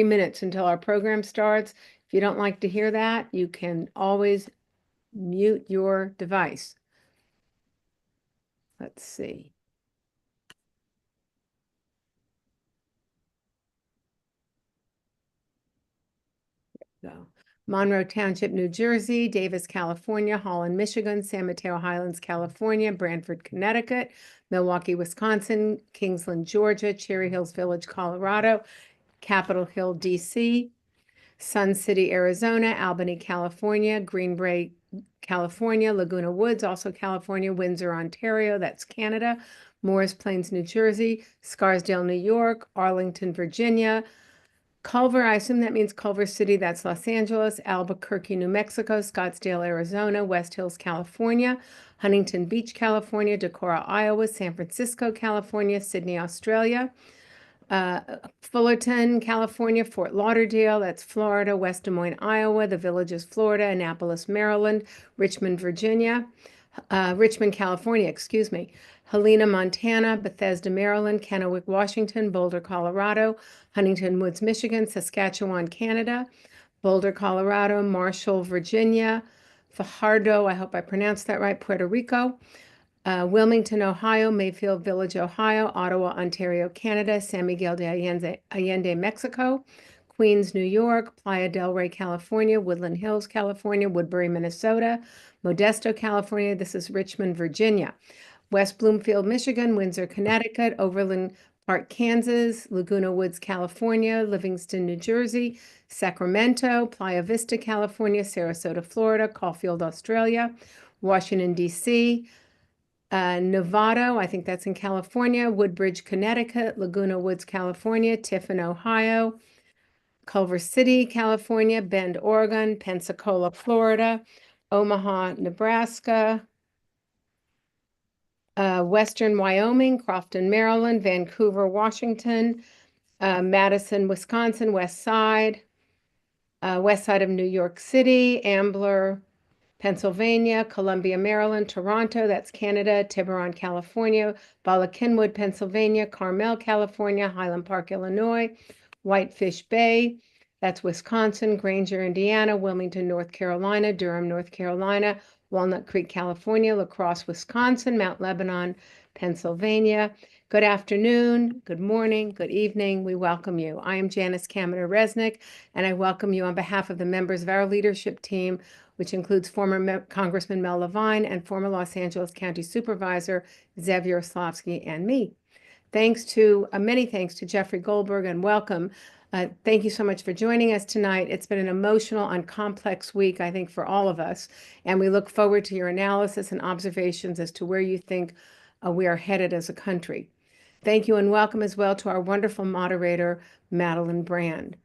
minutes until our program starts. If you don't like to hear that, you can always mute your device. Let's see. So, Monroe Township, New Jersey, Davis, California, Holland, Michigan, San Mateo Highlands, California, Branford, Connecticut, Milwaukee, Wisconsin, Kingsland, Georgia, Cherry Hills Village, Colorado, Capitol Hill, DC, Sun City, Arizona, Albany, California, Green Bay, California, Laguna Woods, also California, Windsor, Ontario, that's Canada, Morris Plains, New Jersey, Scarsdale, New York, Arlington, Virginia, Culver, I assume that means Culver City, that's Los Angeles, Albuquerque, New Mexico, Scottsdale, Arizona, West Hills, California, Huntington Beach, California, Decorah, Iowa, San Francisco, California, Sydney, Australia, Fullerton, California, Fort Lauderdale, that's Florida, West Des Moines, Iowa, the Villages, Florida, Annapolis, Maryland, Richmond, Virginia, Richmond, California, excuse me, Helena, Montana, Bethesda, Maryland, Kennewick, Washington, Boulder, Colorado, Huntington Woods, Michigan, Saskatchewan, Canada, Boulder, Colorado, Marshall, Virginia, Fajardo, I hope I pronounced that right, Puerto Rico, Wilmington, Ohio, Mayfield Village, Ohio, Ottawa, Ontario, Canada, San Miguel de Allende, Mexico, Queens, New York, Playa del Rey, California, Woodland Hills, California, Woodbury, Minnesota, Modesto, California. This is Richmond, Virginia. West Bloomfield, Michigan, Windsor, Connecticut, Overland Park, Kansas, Laguna Woods, California, Livingston, New Jersey, Sacramento, Playa Vista, California, Sarasota, Florida, Caulfield, Australia, Washington, D.C., Novato, I think that's in California, Woodbridge, Connecticut, Laguna Woods, California, Tiffin, Ohio, Culver City, California, Bend, Oregon, Pensacola, Florida, Omaha, Nebraska, Western Wyoming, Crofton, Maryland, Vancouver, Washington, Madison, Wisconsin, West Side of New York City, Ambler, Pennsylvania, Columbia, Maryland, Toronto, that's Canada, Tiburon, California, Bala Cynwyd, Pennsylvania, Carmel, California, Highland Park, Illinois, Whitefish Bay, that's Wisconsin, Granger, Indiana, Wilmington, North Carolina, Durham, North Carolina, Walnut Creek, California, La Crosse, Wisconsin, Mount Lebanon, Pennsylvania. Good afternoon, good morning, good evening. We welcome you. I am Janice Kaminer-Resnick, and I welcome you on behalf of the members of our leadership team, which includes former Congressman Mel Levine and former Los Angeles County Supervisor Zev Yaroslavsky and me. Many thanks to Jeffrey Goldberg, and welcome. Thank you so much for joining us tonight. It's been an emotional and complex week, I think, for all of us, and we look forward to your analysis and observations as to where you think we are headed as a country. Thank you and welcome as well to our wonderful moderator, Madeleine Brand.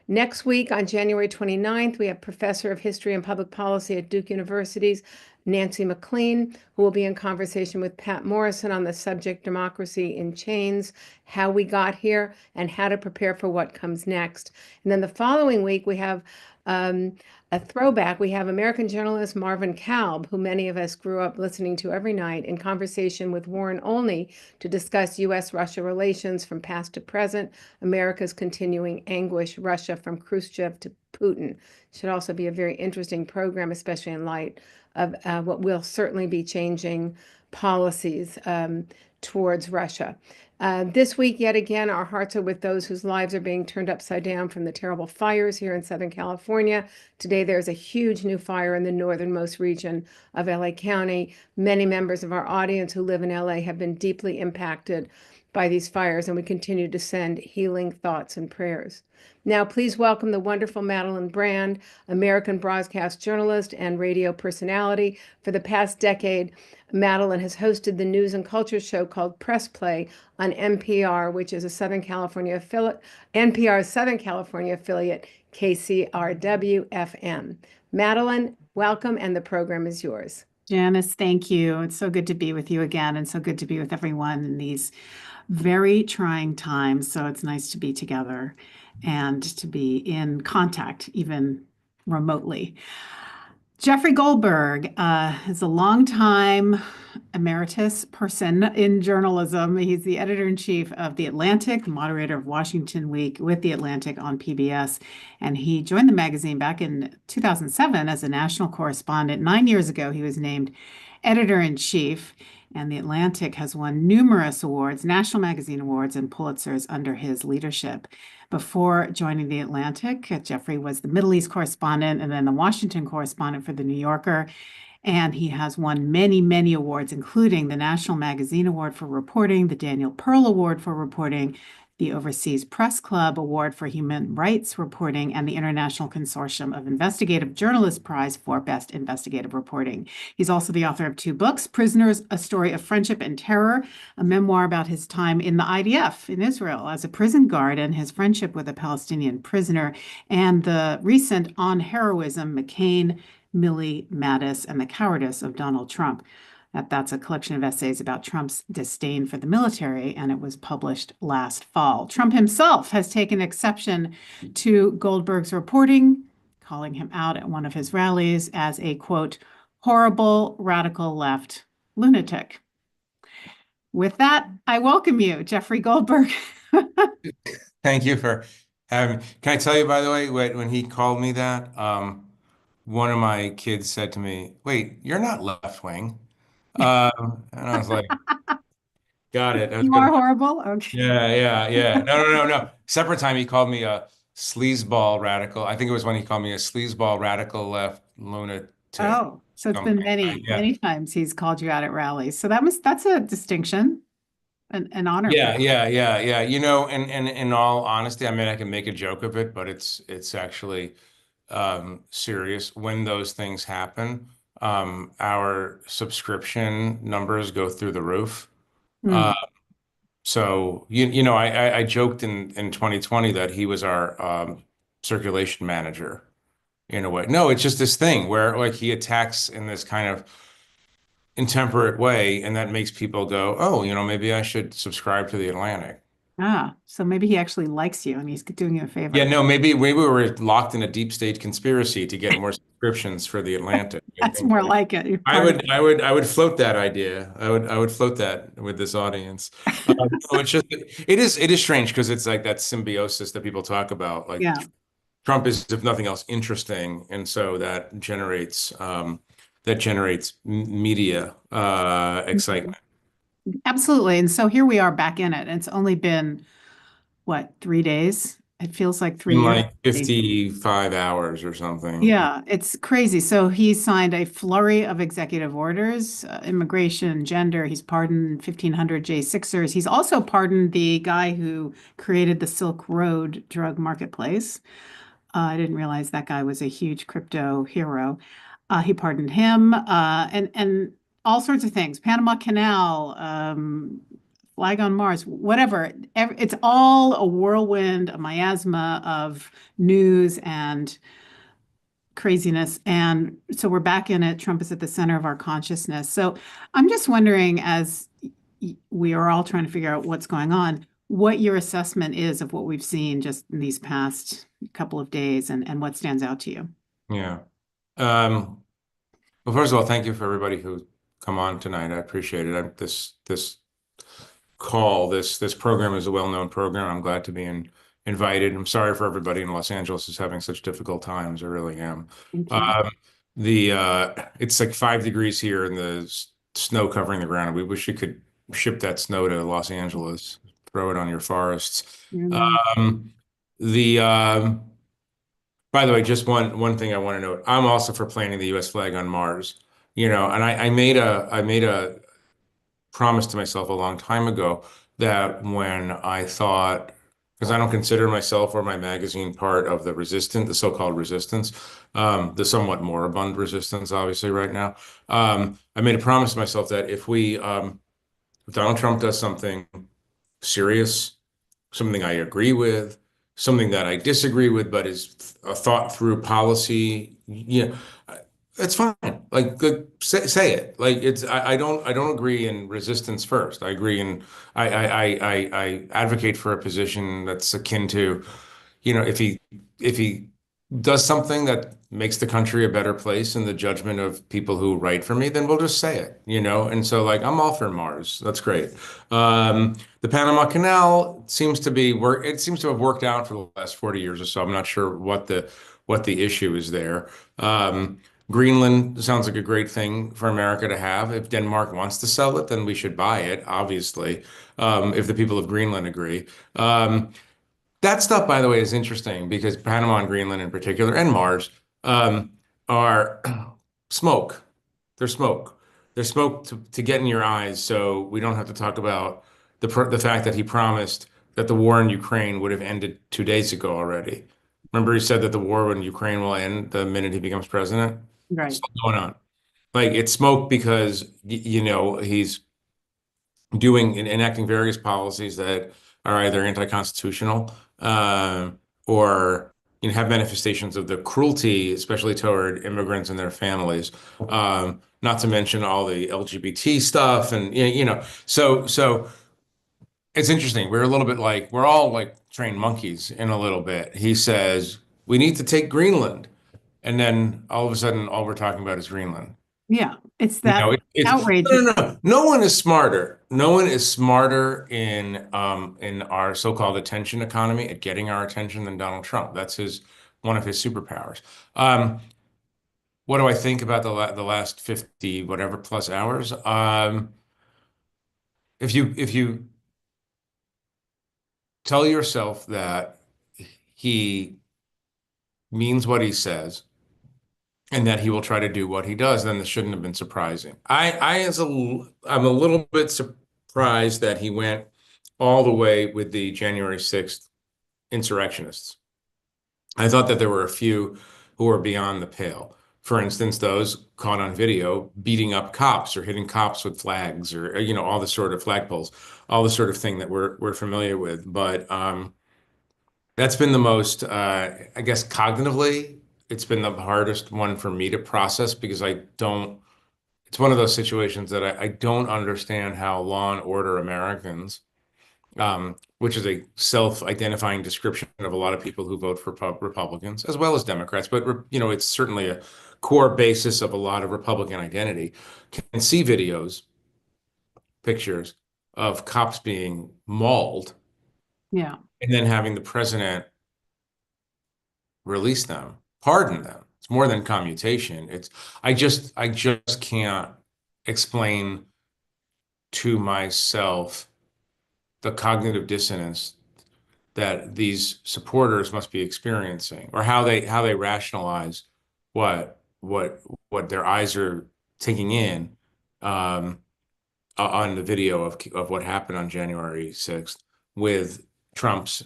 Next week, on January 29th, we have Professor of History and Public Policy at Duke University's Nancy McLean, who will be in conversation with Pat Morrison on the subject Democracy in Chains, how we got here, and how to prepare for what comes next. And then the following week, we have a throwback. We have American journalist Marvin Kalb, who many of us grew up listening to every night, in conversation with Warren Olney to discuss U.S.-Russia relations from past to present, America's continuing anguish, Russia from Khrushchev to Putin. Should also be a very interesting program, especially in light of what will certainly be changing policies towards Russia. This week, yet again, our hearts are with those whose lives are being turned upside down from the terrible fires here in Southern California. Today, there's a huge new fire in the northernmost region of LA County. Many members of our audience who live in LA have been deeply impacted by these fires, and we continue to send healing thoughts and prayers. Now, please welcome the wonderful Madeleine Brand, American broadcast journalist and radio personality. For the past decade, Madeleine has hosted the news and culture show called Press Play on NPR, which is a Southern California affiliate, NPR's Southern California affiliate, KCRW-FM. Madeleine, welcome, and the program is yours. Janice, thank you. It's so good to be with you again, and so good to be with everyone in these very trying times. So it's nice to be together and to be in contact, even remotely. Jeffrey Goldberg is a longtime emeritus person in journalism. He's the editor-in-chief of The Atlantic, moderator of Washington Week with The Atlantic on PBS. And he joined the magazine back in 2007 as a national correspondent. 9 years ago, he was named editor-in-chief. And The Atlantic has won numerous awards, National Magazine Awards and Pulitzers under his leadership. Before joining The Atlantic, Jeffrey was the Middle East correspondent and then the Washington correspondent for The New Yorker. And he has won many, many awards, including the National Magazine Award for Reporting, the Daniel Pearl Award for Reporting, the Overseas Press Club Award for Human Rights Reporting, and the International Consortium of Investigative Journalists Prize for Best Investigative Reporting. He's also the author of 2 books, Prisoners, A Story of Friendship and Terror, a memoir about his time in the IDF in Israel as a prison guard and his friendship with a Palestinian prisoner, and the recent On Heroism, McCain, Milley, Mattis, and the Cowardice of Donald Trump. That's a collection of essays about Trump's disdain for the military, and it was published last fall. Trump himself has taken exception to Goldberg's reporting, calling him out at one of his rallies as a, quote, horrible radical left lunatic. With that, I welcome you, Jeffrey Goldberg. Thank you for having me. Can I tell you, by the way, when he called me that, one of my kids said to me, "Wait, you're not left wing." And I was like, "Got it." That was You are good. horrible? Okay. Yeah. No. Separate time, he called me a sleazeball radical. I think it was when he called me a sleazeball radical left lunatic. Oh, so it's been Something. many, Yeah. many times he's called you out at rallies. So that's a distinction, an honor for Yeah, you. yeah. And in all honesty, I mean, I can make a joke of it, but it's actually serious. When those things happen, our subscription numbers go through the roof. Mm. So I joked in 2020 that he was our circulation manager in a way. No, it's just this thing where like he attacks in this kind of intemperate way, and that makes people go, "Oh, maybe I should subscribe to the Atlantic." So maybe he actually likes you and he's doing you a favor. Yeah, no, maybe we were locked in a deep state conspiracy to get more subscriptions for the Atlantic. I That's think more like it. You're I part of would, I would, I would float that idea. I would float that with this audience. No, it is strange because it's like that symbiosis that people talk about. Like Yeah. Trump is, if nothing else, interesting, and so that generates media excitement. Absolutely. And so here we are back in it. And it's only been, what, 3 days? It feels like 3 years. Like 55 hours or something. Yeah, it's crazy. So he signed a flurry of executive orders, immigration, gender. He's pardoned 1,500 J6ers. He's also pardoned the guy who created the Silk Road drug marketplace. I didn't realize that guy was a huge crypto hero. He pardoned him, and all sorts of things. Panama Canal, flag on Mars, whatever. It's all a whirlwind, a miasma of news and craziness. And so we're back in it. Trump is at the center of our consciousness. So I'm just wondering, as we are all trying to figure out what's going on, what your assessment is of what we've seen just in these past couple of days and what stands out to you. Yeah. Well, first of all, thank you for everybody who come on tonight. I appreciate it. This call, this program is a well-known program. I'm glad to be invited. I'm sorry for everybody in Los Angeles is having such difficult times. I really am. Thank you. It's like 5 degrees here and the snow covering the ground. We wish you could ship that snow to Los Angeles, throw it on your forests. Um, the By the way, just one thing I want to note. I'm also for planting the U.S. flag on Mars. And I made a promise to myself a long time ago that when I thought, because I don't consider myself or my magazine part of the resistance, the so-called resistance, the somewhat moribund resistance, obviously right now. I made a promise to myself that if Donald Trump does something serious, something I agree with, something that I disagree with, but is a thought through policy, it's fine. Like, good, say it. Like, I don't agree in resistance first. I agree in I advocate for a position that's akin to, if he does something that makes the country a better place in the judgment of people who write for me, then we'll just say it, you know? And so like I'm all for Mars. That's great. The Panama Canal seems to be work it seems to have worked out for the last 40 years or so. I'm not sure what the issue is there. Greenland sounds like a great thing for America to have. If Denmark wants to sell it, then we should buy it, obviously, if the people of Greenland agree. That stuff, by the way, is interesting because Panama and Greenland in particular, and Mars, are smoke. They're smoke. They're smoke to get in your eyes, so we don't have to talk about the fact that he promised that the war in Ukraine would have ended 2 days ago already. Remember, he said that the war in Ukraine will end the minute he becomes president. It's Right. still going on. Like it's smoke because you know he's doing and enacting various policies that are either anti-constitutional or have manifestations of the cruelty, especially toward immigrants and their families. Not to mention all the LGBT stuff, and so it's interesting. We're all like trained monkeys in a little bit. He says we need to take Greenland, and then all of a sudden, all we're talking about is Greenland. Yeah. It's You that know, it's outrage. no. No one is smarter. No one is smarter in our so-called attention economy at getting our attention than Donald Trump. That's one of his superpowers. What do I think about the last 50 whatever plus hours? If you tell yourself that he means what he says and that he will try to do what he does, then this shouldn't have been surprising. I'm a little bit surprised that he went all the way with the January 6th insurrectionists. I thought that there were a few who were beyond the pale. For instance, those caught on video beating up cops or hitting cops with flags or all the sort of flagpoles, all the sort of thing that we're familiar with. But that's been the most, I guess, cognitively, it's been the hardest one for me to process because it's one of those situations that I don't understand how law and order Americans, which is a self-identifying description of a lot of people who vote for Republicans, as well as Democrats, but it's certainly a core basis of a lot of Republican identity, can see videos, pictures of cops being mauled, Yeah. and then having the president release them, pardon them. It's more than commutation. I just can't explain to myself the cognitive dissonance that these supporters must be experiencing, or how they rationalize what what their eyes are taking in on the video of what happened on January 6th with Trump's,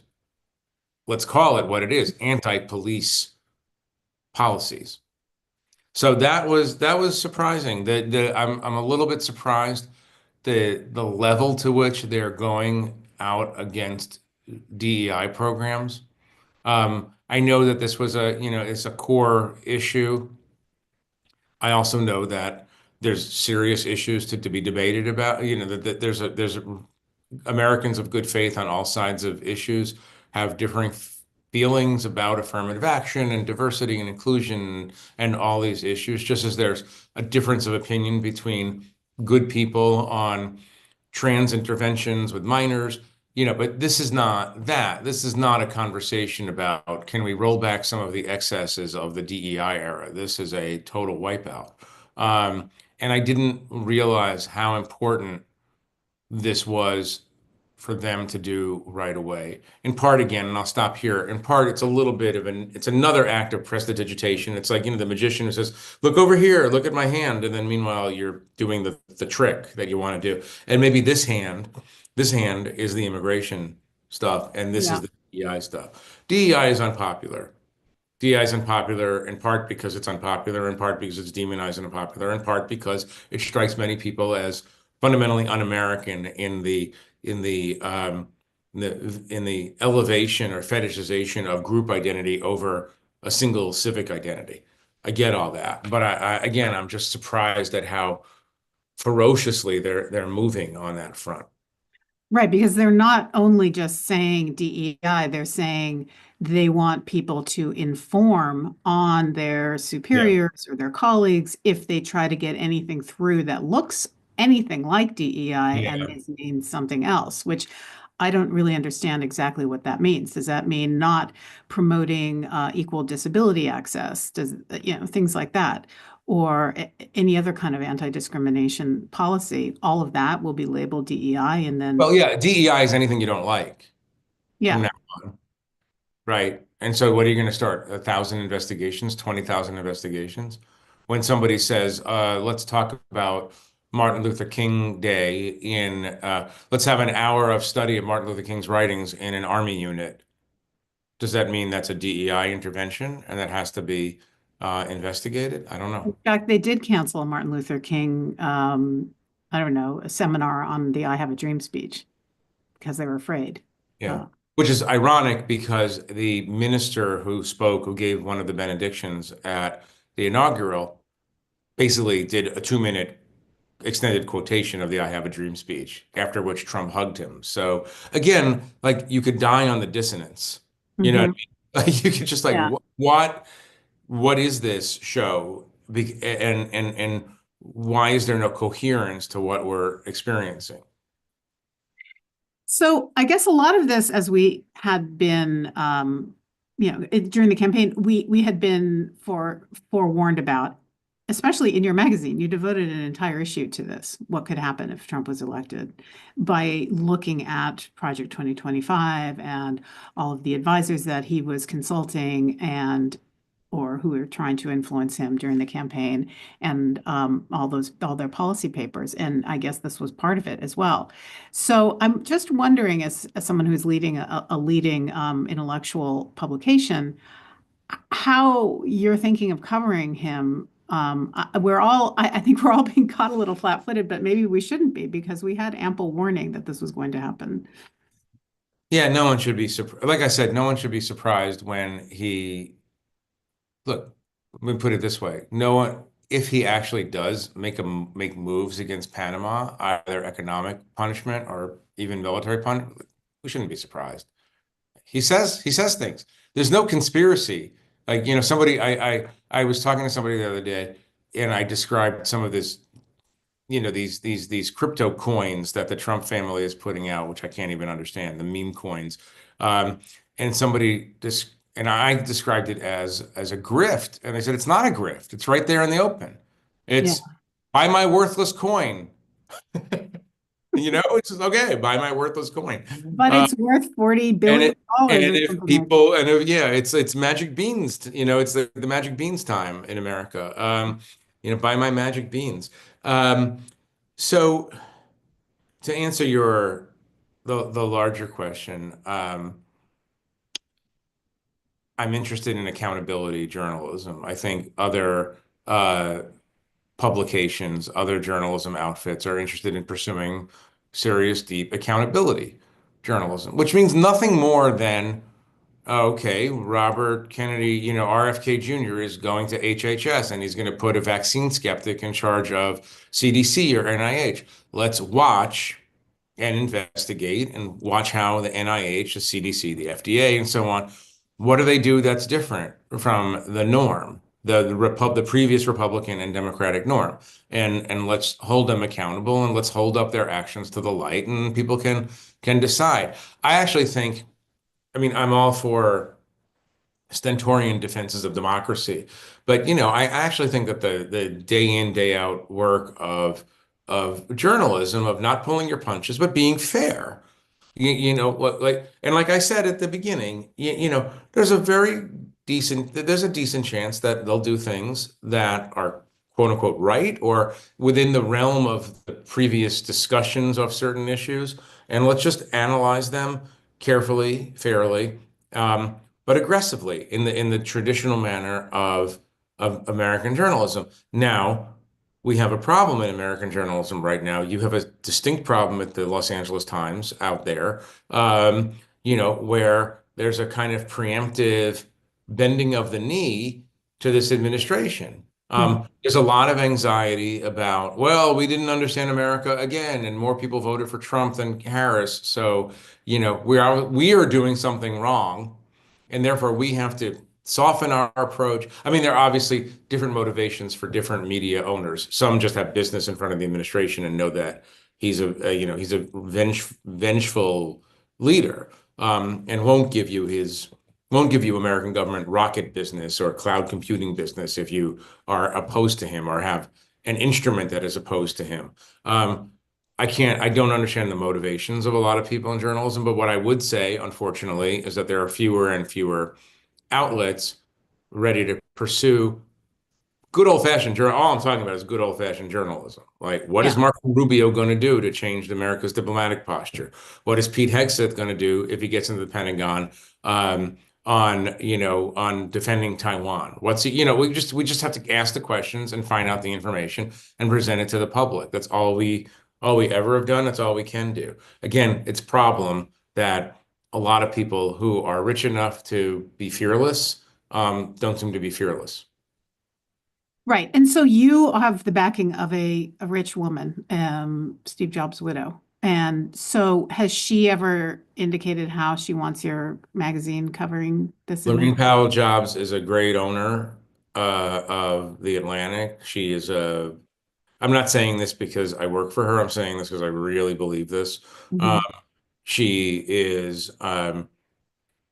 let's call it what it is, anti-police policies. So that was surprising. I'm a little bit surprised the level to which they're going out against DEI programs. I know that this was it's a core issue. I also know that there's serious issues to be debated about. That there's Americans of good faith on all sides of issues have differing feelings about affirmative action and diversity and inclusion and all these issues, just as there's a difference of opinion between good people on trans interventions with minors. But this is not that. This is not a conversation about can we roll back some of the excesses of the DEI era. This is a total wipeout. And I didn't realize how important this was for them to do right away. In part, again, and I'll stop here. In part, it's a little bit of it's another act of prestidigitation. It's like, the magician who says, look over here, look at my hand. And then meanwhile, you're doing the trick that you want to do. And maybe this hand is the immigration stuff, and this Yeah. is the DEI stuff. DEI is unpopular. DEI is unpopular in part because it's unpopular, in part because it's demonized and unpopular, in part because it strikes many people as fundamentally un-American in the in the elevation or fetishization of group identity over a single civic identity. I get all that, but again, I'm just surprised at how ferociously they're moving on that front. Right, because they're not only just saying DEI, they're saying they want people to inform on their Yeah. superiors or their colleagues if they try to get anything through that looks anything like DEI and Yeah. is means something else, which I don't really understand exactly what that means. Does that mean not promoting equal disability access? Things like that? Or any other kind of anti-discrimination policy, all of that will be labeled DEI and Well, then, yeah, DEI is anything you don't like from yeah. now on, right? And so what are you going to start? 1,000 investigations, 20,000 investigations? When somebody says, let's talk about Martin Luther King Day let's have an hour of study of Martin Luther King's writings in an army unit. Does that mean that's a DEI intervention and that has to be investigated? I don't know. In fact, they did cancel a Martin Luther King, I don't know, a seminar on the I Have a Dream speech because they were afraid. Yeah. Uh, Which is ironic because the minister who spoke, who gave one of the benedictions at the inaugural, basically did a 2-minute extended quotation of the I Have a Dream speech, after which Trump hugged him. So again, like you could die on the dissonance. You know what mhm. I mean? Like you could just like Yeah. what is this show? And why is there no coherence to what we're experiencing? So I guess a lot of this, as we had been, during the campaign, we had been forewarned about, especially in your magazine. You devoted an entire issue to this. What could happen if Trump was elected, by looking at Project 2025 and all of the advisors that he was consulting and or who were trying to influence him during the campaign, and all their policy papers. And I guess this was part of it as well. So I'm just wondering, as someone who's leading a leading intellectual publication, how you're thinking of covering him. I think we're all being caught a little flat-footed, but maybe we shouldn't be because we had ample warning that this was going to happen. Yeah, no one should be surprised. Like I said, no one should be surprised when look, let me put it this way. No one, if he actually does make moves against Panama, either economic punishment or even military punishment, we shouldn't be surprised. He says things. There's no conspiracy. Like, I was talking to somebody the other day and I described some of this, these crypto coins that the Trump family is putting out, which I can't even understand, the meme coins. Um, and I described it as a grift. And they said it's not a grift. It's right there in the open. Yeah, It's buy my worthless coin. It's just okay, buy my worthless coin. but Uh, it's worth $40 and billion it and or if something like that. people and if, yeah, it's magic beans, it's the magic beans time in America. Buy my magic beans. So to answer the larger question, I'm interested in accountability journalism. I think other publications, other journalism outfits are interested in pursuing serious, deep accountability journalism, which means nothing more than, okay, Robert Kennedy, RFK Jr. is going to HHS and he's going to put a vaccine skeptic in charge of CDC or NIH. Let's watch and investigate and watch how the NIH, the CDC, the FDA, and so on, what do they do that's different from the norm, the previous Republican and Democratic norm, and let's hold them accountable and let's hold up their actions to the light, and people can decide. I actually think, I mean, I'm all for stentorian defenses of democracy, but I actually think that the day in, day out work of journalism, of not pulling your punches, but being fair. And like I said at the beginning, there's a decent chance that they'll do things that are quote unquote right or within the realm of the previous discussions of certain issues. And let's just analyze them carefully, fairly, but aggressively in the traditional manner of American journalism. Now, we have a problem in American journalism right now. You have a distinct problem at the Los Angeles Times out there, where there's a kind of preemptive bending of the knee to this administration. There's a lot of anxiety about, well, we didn't understand America again, and more people voted for Trump than Harris. So, we are doing something wrong, and therefore we have to soften our approach. I mean, there are obviously different motivations for different media owners. Some just have business in front of the administration and know that he's a vengeful leader, and won't give you American government rocket business or cloud computing business if you are opposed to him or have an instrument that is opposed to him. Um, I don't understand the motivations of a lot of people in journalism, but what I would say, unfortunately, is that there are fewer and fewer outlets ready to pursue good old-fashioned journal. All I'm talking about is good old-fashioned journalism. Like, what is Yeah. Marco Rubio going to do to change America's diplomatic posture? What is Pete Hegseth going to do if he gets into the Pentagon on defending Taiwan? We just have to ask the questions and find out the information and present it to the public. That's all we ever have done. That's all we can do. Again, it's a problem that a lot of people who are rich enough to be fearless don't seem to be fearless. Right. And so you have the backing of a rich woman, Steve Jobs' widow. And so has she ever indicated how she wants your magazine covering this event? Lorene Powell Jobs is a great owner of the Atlantic. I'm not saying this because I work for her. I'm saying this because I really believe this. Um, Mhm. she is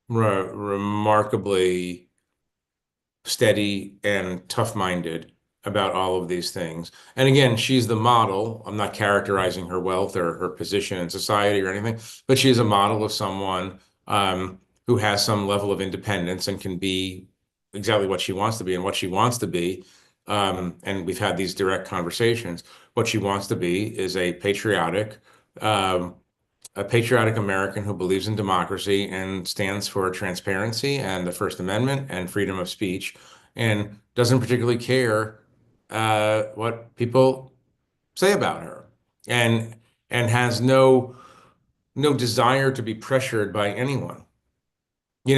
remarkably steady and tough-minded about all of these things. And again, she's the model. I'm not characterizing her wealth or her position in society or anything, but she is a model of someone who has some level of independence and can be exactly what she wants to be and what she wants to be. And we've had these direct conversations. What she wants to be is um, a patriotic American who believes in democracy and stands for transparency and the First Amendment and freedom of speech, and doesn't particularly care what people say about her, and has no desire to be pressured by anyone. By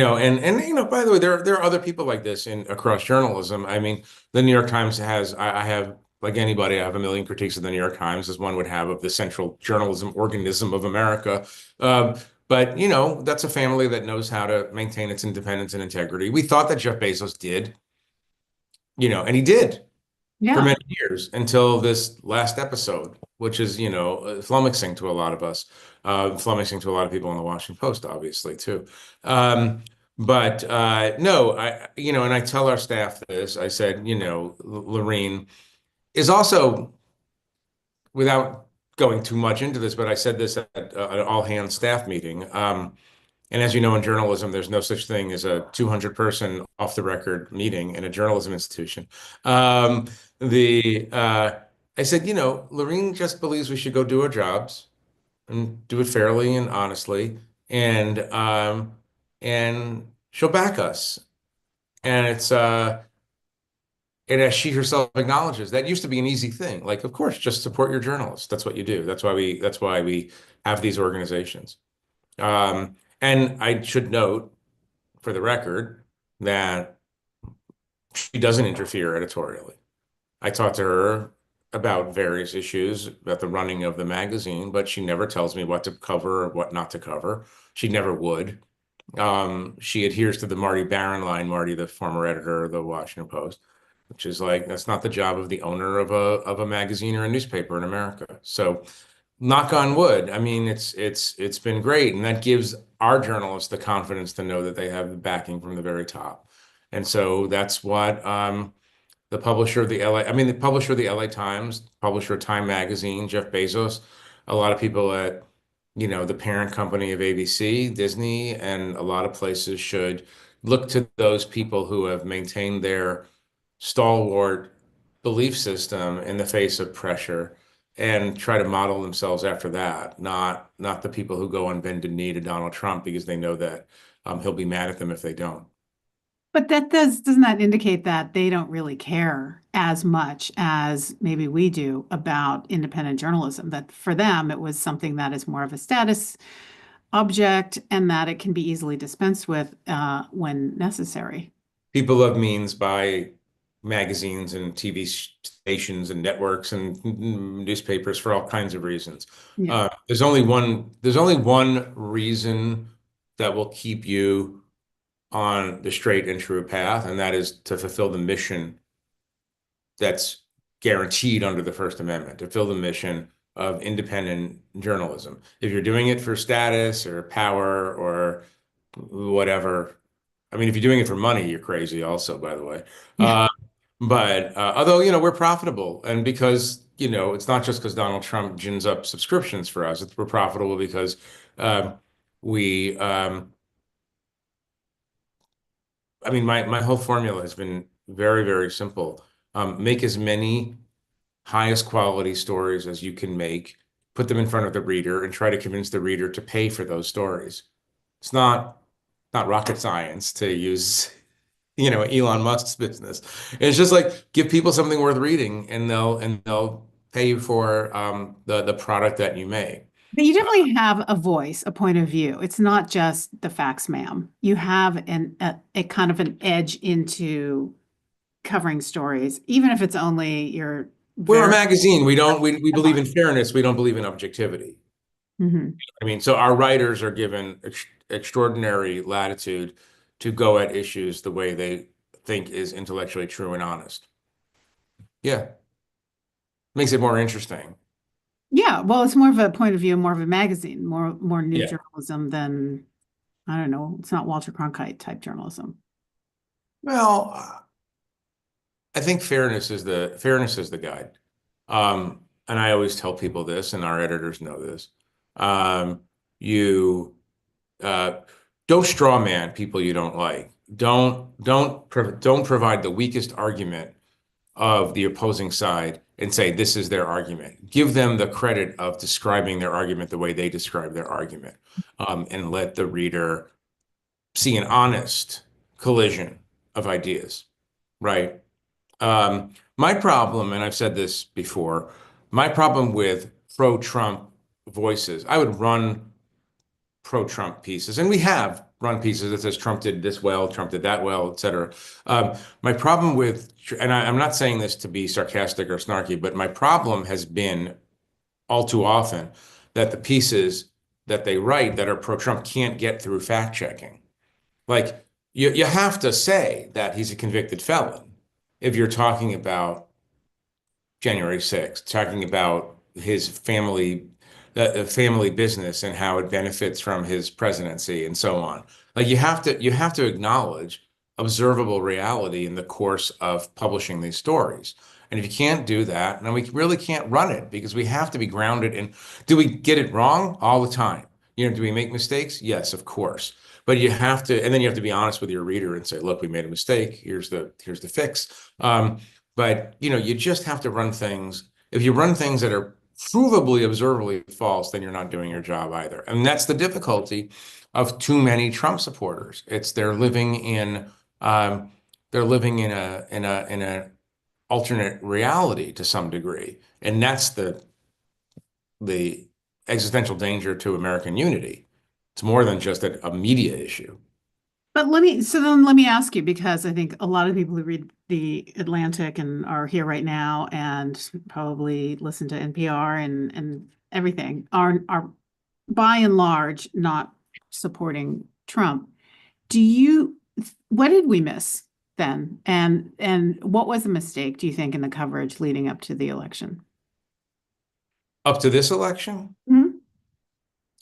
the way, there are other people like this in across journalism. I mean, the New York Times has I have like anybody, I have a million critiques of the New York Times, as one would have of the central journalism organism of America. But that's a family that knows how to maintain its independence and integrity. We thought that Jeff Bezos did, and he did for Yeah. many years until this last episode, which is, flummoxing to a lot of us, flummoxing to a lot of people in the Washington Post, obviously, too. But no, and I tell our staff this. I said, Lorene is also, without going too much into this, but I said this at an all-hands staff meeting. And as you know, in journalism, there's no such thing as a 200-person off-the-record meeting in a journalism institution. Um, the I said, Lorene just believes we should go do our jobs and do it fairly and honestly, and she'll back us. And and as she herself acknowledges, that used to be an easy thing. Like, of course, just support your journalists. That's what you do. That's why we have these organizations. And I should note, for the record, that she doesn't interfere editorially. I talked to her about various issues, about the running of the magazine, but she never tells me what to cover or what not to cover. She never would. She adheres to the Marty Baron line, Marty, the former editor of the Washington Post, which is like, that's not the job of the owner of a magazine or a newspaper in America. So knock on wood. I mean, it's been great, and that gives our journalists the confidence to know that they have the backing from the very top. And so that's what the publisher of the the publisher of the LA Times, publisher of Time Magazine, Jeff Bezos, a lot of people at the parent company of ABC, Disney, and a lot of places should look to those people who have maintained their stalwart belief system in the face of pressure and try to model themselves after that, not the people who go on bended knee to Donald Trump because they know that he'll be mad at them if they don't. But doesn't that indicate that they don't really care as much as maybe we do about independent journalism? That for them, it was something that is more of a status object and that it can be easily dispensed with when necessary. People of means buy magazines and TV stations and networks and newspapers for all kinds of reasons. Yeah. There's only one reason that will keep you on the straight and true path, and that is to fulfill the mission that's guaranteed under the First Amendment, to fulfill the mission of independent journalism. If you're doing it for status or power or whatever, I mean, if you're doing it for money, you're crazy also, by the way. Yeah. But although, we're profitable, and because, it's not just because Donald Trump gins up subscriptions for us, we're profitable because we, I mean, my whole formula has been very, very simple. Make as many highest quality stories as you can make, put them in front of the reader, and try to convince the reader to pay for those stories. It's not rocket science, to use, Elon Musk's business. It's just like give people something worth reading, and they'll pay you for the product that you make. But you definitely have a voice, a point of view. It's not just the facts, ma'am. You have a kind of an edge into covering stories, even if it's only your We're a very. magazine. We believe in fairness. We don't believe in objectivity. Mhm. I mean, so our writers are given extraordinary latitude to go at issues the way they think is intellectually true and honest. Yeah, makes it more interesting. Yeah, well, it's more of a point of view, more of a magazine, more new Yeah. journalism than, I don't know, it's not Walter Cronkite type journalism. Well, I think fairness is the guide. And I always tell people this, and our editors know this. You uh, don't straw man people you don't like. Don't provide the weakest argument of the opposing side and say this is their argument. Give them the credit of describing their argument the way they describe their argument, and let the reader see an honest collision of ideas, right? My problem, and I've said this before, my problem with pro-Trump voices, I would run pro-Trump pieces, and we have run pieces that says Trump did this well, Trump did that well, et cetera. My problem with, and I'm not saying this to be sarcastic or snarky, but my problem has been all too often that the pieces that they write that are pro-Trump can't get through fact checking. Like you have to say that he's a convicted felon if you're talking about January 6th, talking about his family business and how it benefits from his presidency and so on. Like you have to acknowledge observable reality in the course of publishing these stories. And if you can't do that, then we really can't run it, because we have to be grounded in, do we get it wrong all the time? Do we make mistakes? Yes, of course. But you have to, and then you have to be honest with your reader and say, look, we made a mistake. Here's the fix. But you just have to run things. If you run things that are provably, observably false, then you're not doing your job either. And that's the difficulty of too many Trump supporters. It's they're living in a alternate reality to some degree, and that's the existential danger to American unity. It's more than just a media issue. But let me ask you, because I think a lot of people who read The Atlantic and are here right now and probably listen to NPR and everything are by and large not supporting Trump. What did we miss then? And what was a mistake, do you think, in the coverage leading up to the election? Up to this election, Mhm.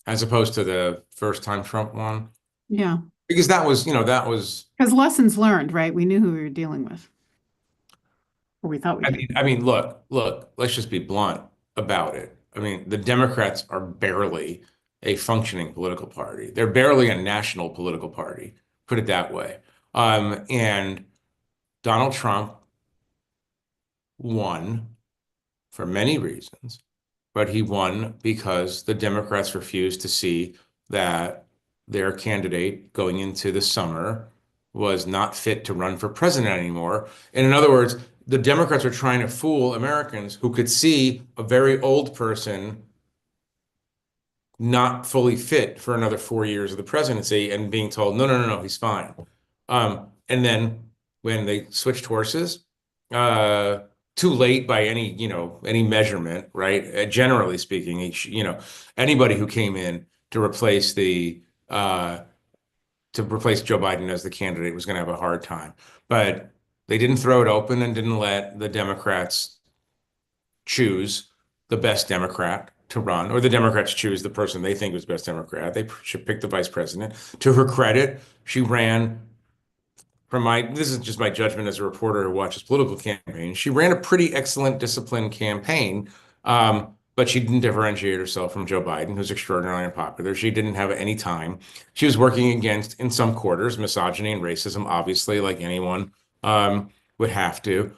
as opposed to the first time Trump won, Yeah, because that was. because lessons learned, right? We knew who we were dealing with, or we thought we I did. mean, I mean, look, let's just be blunt about it. I mean, the Democrats are barely a functioning political party. They're barely a national political party, put it that way. And Donald Trump won for many reasons, but he won because the Democrats refused to see that their candidate going into the summer was not fit to run for president anymore. And in other words, the Democrats are trying to fool Americans who could see a very old person not fully fit for another 4 years of the presidency and being told, no, no, no, no, he's fine. And then when they switched horses too late by any measurement, right? Generally speaking, anybody who came in to replace uh, Joe Biden as the candidate was going to have a hard time. But they didn't throw it open and didn't let the Democrats choose the best Democrat to run, or the Democrats choose the person they think was best Democrat. They should pick the vice president. To her credit, she ran this is just my judgment as a reporter who watches political campaigns. She ran a pretty excellent, disciplined campaign, but she didn't differentiate herself from Joe Biden, who's extraordinarily unpopular. She didn't have any time. She was working against, in some quarters, misogyny and racism, obviously, like anyone would have to.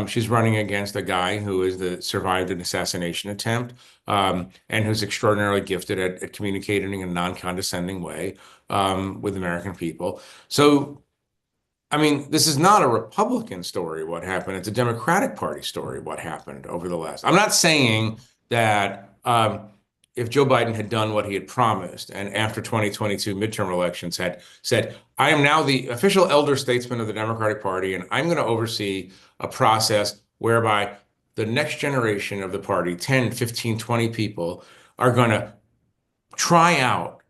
She's running against a guy who survived an assassination attempt, and who's extraordinarily gifted at communicating in a non-condescending way with American people. So, I mean, this is not a Republican story, what happened. It's a Democratic Party story, what happened over the last. I'm not saying that if Joe Biden had done what he had promised and after 2022 midterm elections had said, I am now the official elder statesman of the Democratic Party, and I'm going to oversee a process whereby the next generation of the party, 10, 15, 20 people, are going to try out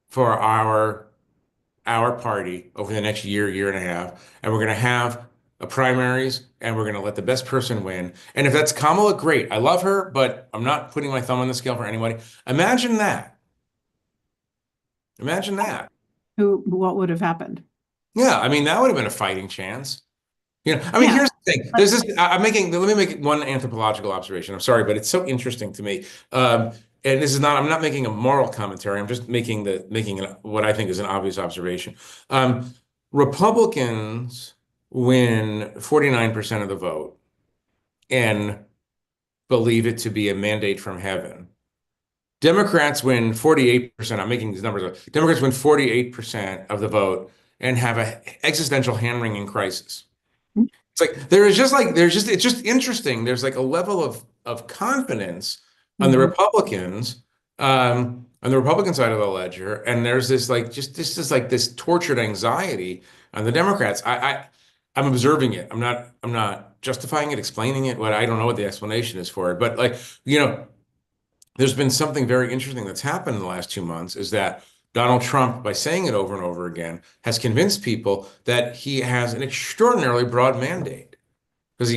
for our party over the next year and a half, and we're going to have a primaries, and we're going to let the best person win. And if that's Kamala, great. I love her, but I'm not putting my thumb on the scale for anybody. Imagine that. Imagine that. What would have happened? Yeah, I mean, that would have been a fighting chance. I mean, Yeah. here's the thing. Let me make one anthropological observation. I'm sorry, but it's so interesting to me. And I'm not making a moral commentary. I'm just making what I think is an obvious observation. Republicans win 49% of the vote and believe it to be a mandate from heaven. Democrats win 48%. I'm making these numbers up. Democrats win 48% of the vote and have an existential hand-wringing crisis. It's like it's just interesting. There's like a level of confidence on the Republicans, on the Republican side of the ledger, and there's this tortured anxiety on the Democrats. I'm observing it. I'm not justifying it, explaining it. I don't know what the explanation is for it, but there's been something very interesting that's happened in the last 2 months is that Donald Trump, by saying it over and over again, has convinced people that he has an extraordinarily broad mandate because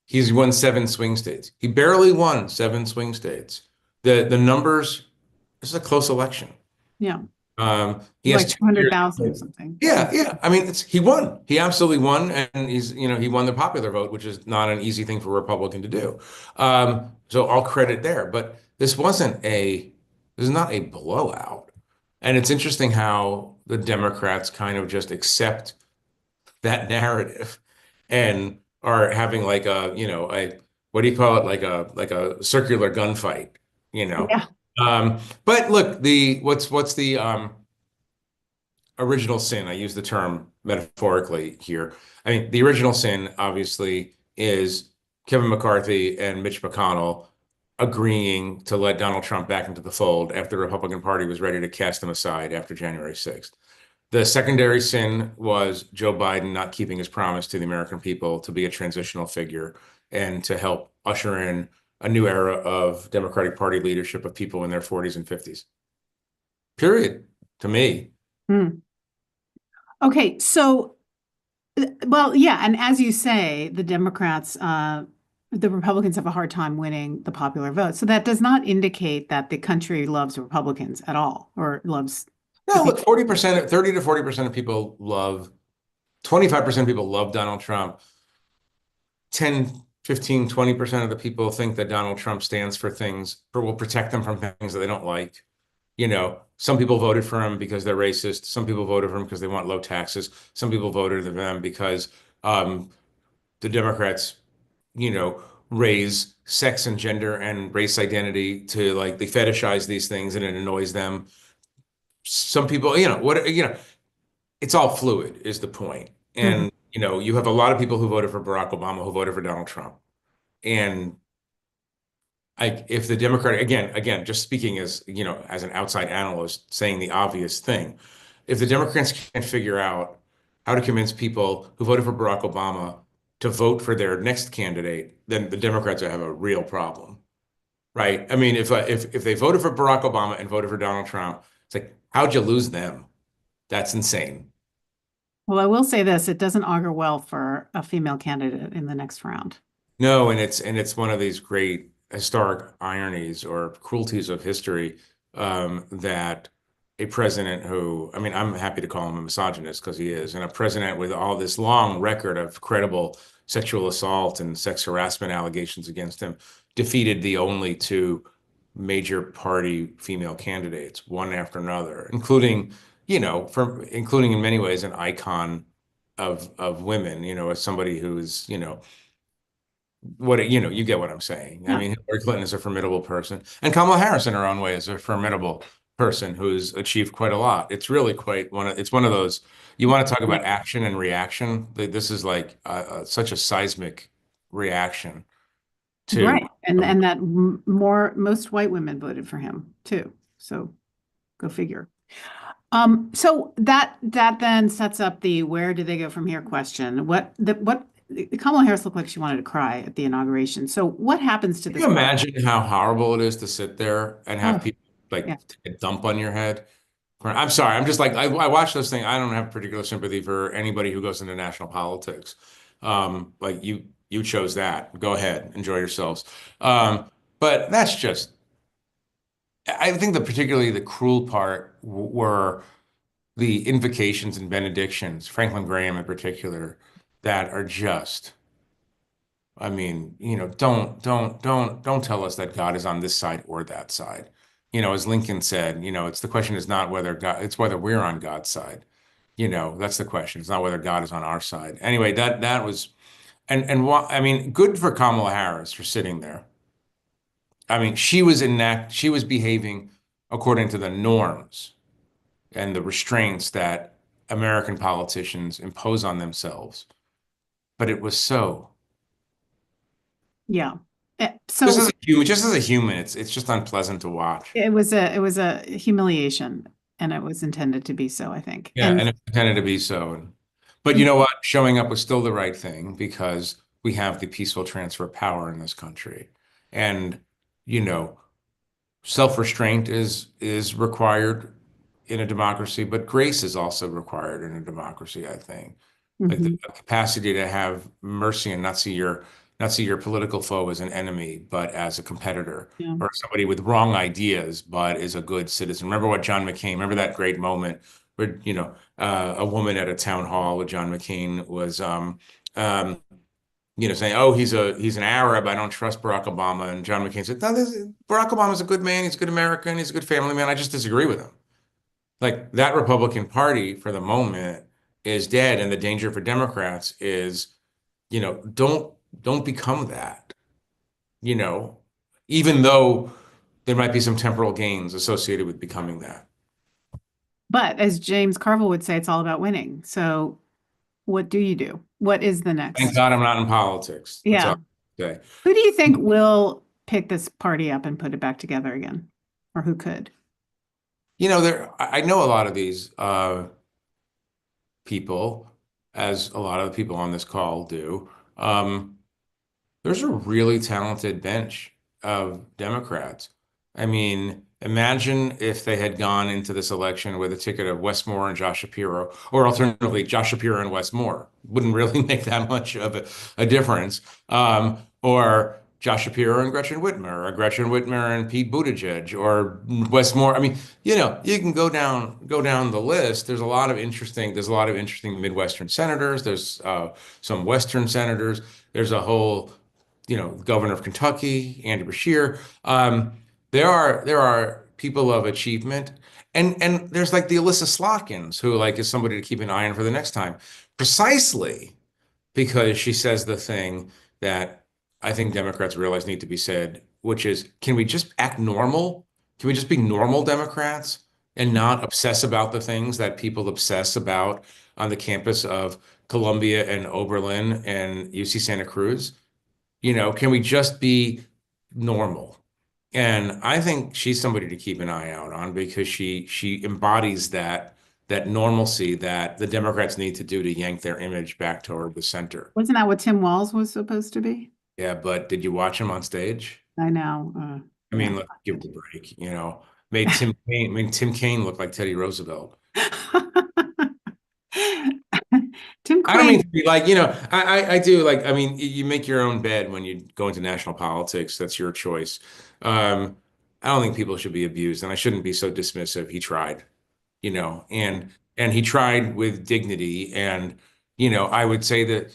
he's won 7 swing states. He barely won 7 swing states. The numbers, this is a close election. Yeah. He has like 200,000 or something. Yeah. I mean, he won. He absolutely won, and he won the popular vote, which is not an easy thing for a Republican to do. So all credit there. But this is not a blowout. And it's interesting how the Democrats kind of just accept that narrative and are having like what do you call it? Like a circular gunfight, Yeah. But look, what's the original sin? I use the term metaphorically here. I mean, the original sin obviously is Kevin McCarthy and Mitch McConnell agreeing to let Donald Trump back into the fold after the Republican Party was ready to cast him aside after January 6th. The secondary sin was Joe Biden not keeping his promise to the American people to be a transitional figure and to help usher in a new era of Democratic Party leadership of people in their 40s and 50s. Period, to me. Okay, so, well, yeah, and as you say, the Republicans have a hard time winning the popular vote. So that does not indicate that the country loves Republicans at all, or loves. No, look, 40%, 30 to 40% of people 25% of people love Donald Trump. 10, 15, 20% of the people think that Donald Trump stands for things, or will protect them from things that they don't like. Some people voted for him because they're racist. Some people voted for him because they want low taxes. Some people voted for them because the Democrats, raise sex and gender and race identity to they fetishize these things and it annoys them. Some people, it's all fluid is the point. And, you have a lot of people who voted for Barack Obama who voted for Donald Trump. And if the Democratic, again, just speaking as, as an outside analyst saying the obvious thing, if the Democrats can't figure out how to convince people who voted for Barack Obama to vote for their next candidate, then the Democrats have a real problem, right? I mean, if they voted for Barack Obama and voted for Donald Trump, it's like, how'd you lose them? That's insane. Well, I will say this, it doesn't augur well for a female candidate in the next round. No, and it's one of these great historic ironies or cruelties of history, that a president who, I mean, I'm happy to call him a misogynist because he is, and a president with all this long record of credible sexual assault and sex harassment allegations against him defeated the only two major party female candidates, one after another, including, including in many ways an icon of women, as somebody who's, you get what I'm saying. I Yeah. mean, Hillary Clinton is a formidable person, and Kamala Harris, in her own way, is a formidable person who's achieved quite a lot. It's really it's one of those, you want to talk about action and reaction. This is like such a seismic reaction to, Right. And that most white women voted for him too. So go figure. So that then sets up the where do they go from here question. Kamala Harris looked like she wanted to cry at the inauguration. So what happens to can this? you imagine how horrible it is to sit there and have Oh, people like yeah. take a dump on your head? I'm sorry. I'm just like, I watch those things. I don't have particular sympathy for anybody who goes into national politics. Like you chose that. Go ahead, enjoy yourselves. But that's just, I think particularly the cruel part were the invocations and benedictions, Franklin Graham in particular, that are just, I mean, don't tell us that God is on this side or that side. As Lincoln said, the question is not whether God, it's whether we're on God's side. That's the question. It's not whether God is on our side. Anyway, that was, and what, I mean, good for Kamala Harris for sitting there. I mean, she was behaving according to the norms and the restraints that American politicians impose on themselves. But it was so. Yeah. Just as a human, it's just unpleasant to watch. It was a humiliation, and it was intended to be so, I think. Yeah, And and it intended to be so. But you know what? Showing up was still the right thing because we have the peaceful transfer of power in this country. And, you know, self-restraint is required in a democracy, but grace is also required in a democracy, I think. Like the Mhm. capacity to have mercy and not see your political foe as an enemy, but as a competitor Yeah. or somebody with wrong ideas, but is a good citizen. Remember what John McCain, remember that great moment where, a woman at a town hall with John McCain was, um, saying, "Oh, he's an Arab. I don't trust Barack Obama." And John McCain said, "No, Barack Obama's a good man. He's a good American. He's a good family man. I just disagree with him." Like that Republican Party for the moment is dead, and the danger for Democrats is, don't become that, you know, even though there might be some temporal gains associated with becoming that. But as James Carville would say, it's all about winning. So what do you do? What is the Thank next? God I'm not in politics. That's all Yeah. I say. Who do you think will pick this party up and put it back together again? Or who could? I know a lot of these people, as a lot of the people on this call do. There's a really talented bench of Democrats. I mean, imagine if they had gone into this election with a ticket of Wes Moore and Josh Shapiro, or alternatively, Josh Shapiro and Wes Moore. Wouldn't really make that much of a difference. Or Josh Shapiro and Gretchen Whitmer, or Gretchen Whitmer and Pete Buttigieg, or Wes Moore. I mean, you can go down the list. There's a lot of interesting Midwestern senators. There's some Western senators. There's a whole governor of Kentucky, Andy Beshear. There are people of achievement, and there's like the Alyssa Slotkins, who like is somebody to keep an eye on for the next time, precisely because she says the thing that I think Democrats realize need to be said, which is, can we just act normal? Can we just be normal Democrats and not obsess about the things that people obsess about on the campus of Columbia and Oberlin and UC Santa Cruz? Can we just be normal? And I think she's somebody to keep an eye out on because she embodies that that normalcy that the Democrats need to do to yank their image back toward the center. Wasn't that what Tim Walz was supposed to be? Yeah, but did you watch him on stage? I know. I mean, look, give it a break, made Tim Kaine look like Teddy Roosevelt. Tim I don't mean to Kaine. be like, I do like, I mean, you make your own bed when you go into national politics. That's your choice. I don't think people should be abused, and I shouldn't be so dismissive. He tried, and he tried with dignity. And, I would say that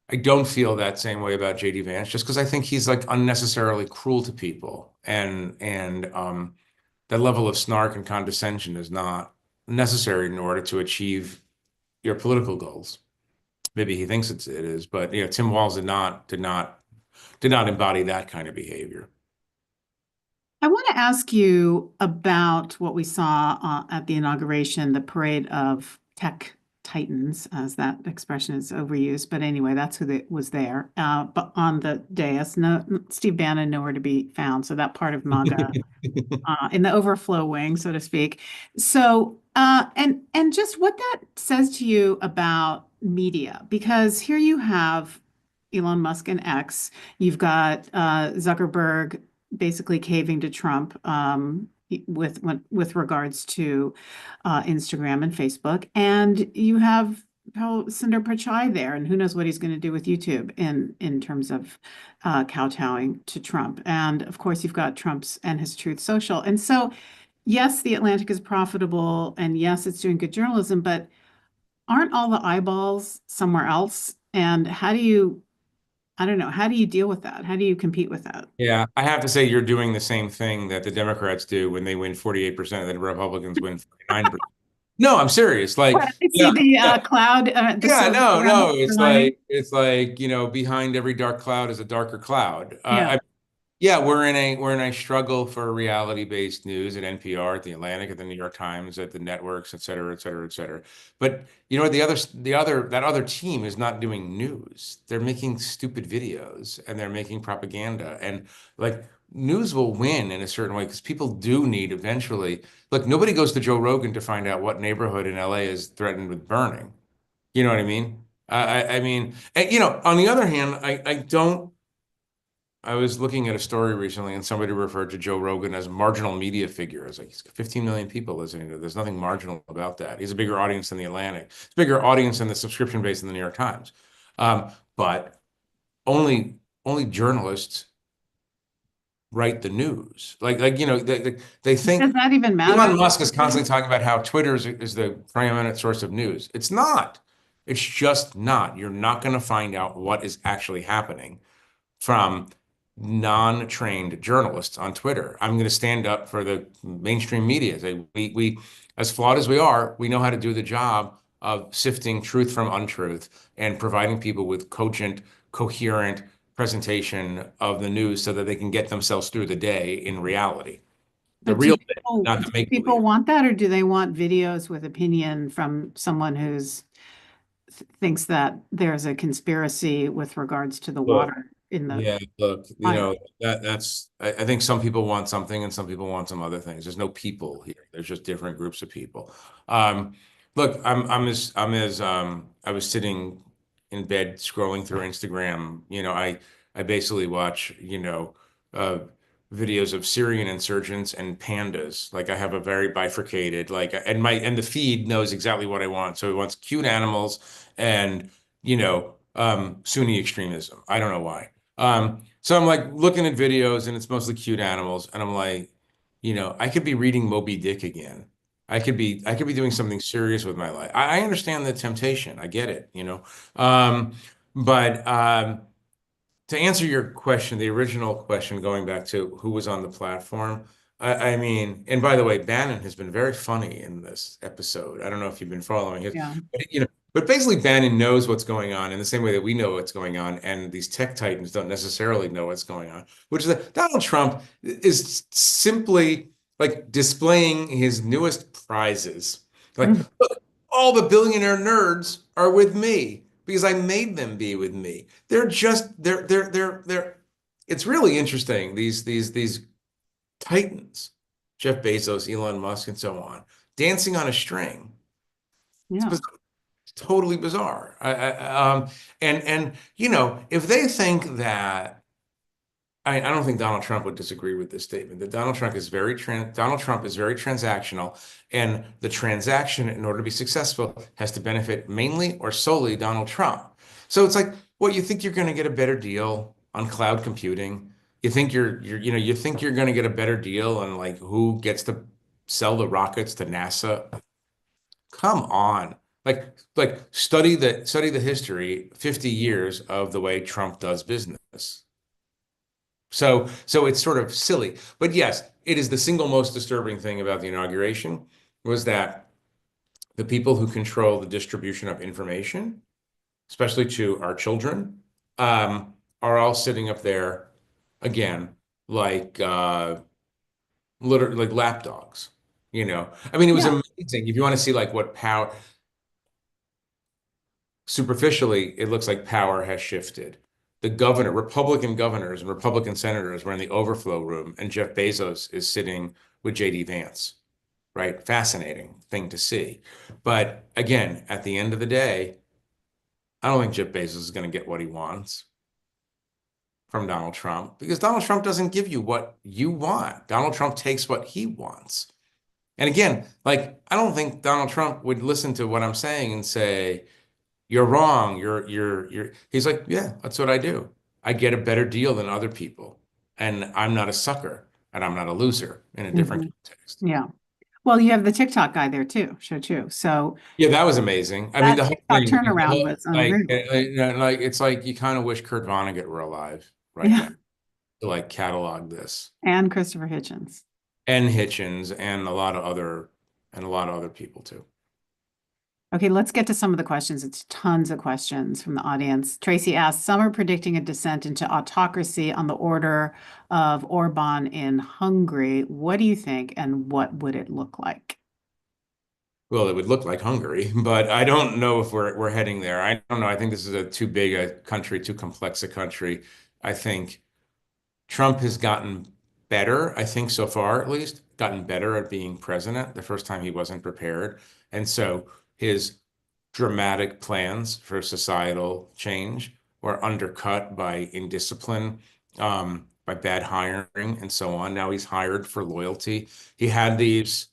I don't feel that same way about JD Vance, just because I think he's like unnecessarily cruel to people. And that level of snark and condescension is not necessary in order to achieve your political goals. Maybe he thinks it is, but Tim Walz did not embody that kind of behavior. I want to ask you about what we saw at the inauguration, the parade of tech titans, as that expression is overused. But anyway, that's who was there. But on the dais, no, Steve Bannon nowhere to be found. So that part of MAGA in the overflow wing, so to speak. So, and just what that says to you about media, because here you have Elon Musk and X, you've got Zuckerberg basically caving to Trump with regards to Instagram and Facebook, and you have Sundar Pichai there, and who knows what he's going to do with YouTube in terms of kowtowing to Trump. And of course, you've got Trump's and his Truth Social. And so, yes, The Atlantic is profitable, and yes, it's doing good journalism, but aren't all the eyeballs somewhere else? And I don't know, how do you deal with that? How do you compete with that? Yeah, I have to say you're doing the same thing that the Democrats do when they win 48% and the Republicans win 49%. No, I'm serious. Like, I see the cloud, the yeah, silver no, around no. the It's lining. like, behind every dark cloud is a darker cloud. Yeah. Yeah, we're in a struggle for reality-based news at NPR, at the Atlantic, at the New York Times, at the networks, et cetera, et cetera, et cetera. But that other team is not doing news. They're making stupid videos and they're making propaganda. And like news will win in a certain way because people do need eventually. Look, nobody goes to Joe Rogan to find out what neighborhood in LA is threatened with burning. You know what I mean? I mean, and, on the other hand, I don't. I was looking at a story recently and somebody referred to Joe Rogan as marginal media figure. I was like, he's got 15 million people listening to it. There's nothing marginal about that. He's a bigger audience than the Atlantic. It's a bigger audience than the subscription base in the New York Times. But only journalists write the news. They think Does that even matter? Elon Musk is constantly talking about how Twitter is the preeminent source of news. It's not. It's just not. You're not going to find out what is actually happening from non-trained journalists on Twitter. I'm going to stand up for the mainstream media. We, as flawed as we are, we know how to do the job of sifting truth from untruth and providing people with cogent, coherent presentation of the news so that they can get themselves through the day in reality. The But real bit, not the do make people believe. want that, or do they want videos with opinion from someone who's thinks that there's a conspiracy with regards to the Look, water in the yeah, look, fire? I think some people want something and some people want some other things. There's no people here. There's just different groups of people. Look, I was sitting in bed scrolling through Instagram. I basically watch, uh, videos of Syrian insurgents and pandas. Like I have a very bifurcated, and the feed knows exactly what I want. So it wants cute animals and, Sunni extremism. I don't know why. So I'm like looking at videos and it's mostly cute animals, and I'm like, I could be reading Moby Dick again. I could be doing something serious with my life. I understand the temptation. I get it. But to answer your question, the original question, going back to who was on the platform, I mean, and by the way, Bannon has been very funny in this episode. I don't know if you've been following it, Yeah. but basically Bannon knows what's going on in the same way that we know what's going on, and these tech titans don't necessarily know what's going on, which is that Donald Trump is simply like displaying his newest prizes. Like, Mm. look, all the billionaire nerds are with me because I made them be with me. They're it's really interesting. These titans, Jeff Bezos, Elon Musk, and so on. dancing on a string. It's Yeah. bizarre. It's totally bizarre. And if they think that I don't think Donald Trump would disagree with this statement that Donald Trump is very transactional, and the transaction, in order to be successful, has to benefit mainly or solely Donald Trump. So it's like, what, you think you're going to get a better deal on cloud computing? You think you think you're going to get a better deal on like who gets to sell the rockets to NASA? Come on. Like study the history, 50 years of the way Trump does business. So it's sort of silly. But yes, it is the single most disturbing thing about the inauguration was that the people who control the distribution of information, especially to our children, are all sitting up there again, like literally like lapdogs. I mean, it was Yeah. amazing. If you want to see like what power, superficially, it looks like power has shifted. Republican governors and Republican senators were in the overflow room, and Jeff Bezos is sitting with JD Vance, right? Fascinating thing to see. But again, at the end of the day, I don't think Jeff Bezos is going to get what he wants from Donald Trump because Donald Trump doesn't give you what you want. Donald Trump takes what he wants. And again, like, I don't think Donald Trump would listen to what I'm saying and say, you're wrong. He's like, yeah, that's what I do. I get a better deal than other people. And I'm not a sucker and I'm not a loser in a different Hmm. context. Yeah. Well, you have the TikTok guy there too, show too. So Yeah, that was amazing. I mean, that the whole TikTok thing, turnaround was unreal. it's like you kind of wish Kurt Vonnegut were alive right Yeah. now to like catalog this. And Christopher Hitchens. And Hitchens and a lot of other people too. Okay, let's get to some of the questions. It's tons of questions from the audience. Tracy asked, some are predicting a descent into autocracy on the order of Orban in Hungary. What do you think, and what would it look like? Well, it would look like Hungary, but I don't know if we're heading there. I don't know. I think this is a too big a country, too complex a country. I think Trump has gotten better, I think so far at least, gotten better at being president. The first time he wasn't prepared. And so his dramatic plans for societal change were undercut by indiscipline, by bad hiring, and so on. Now he's hired for loyalty. He had these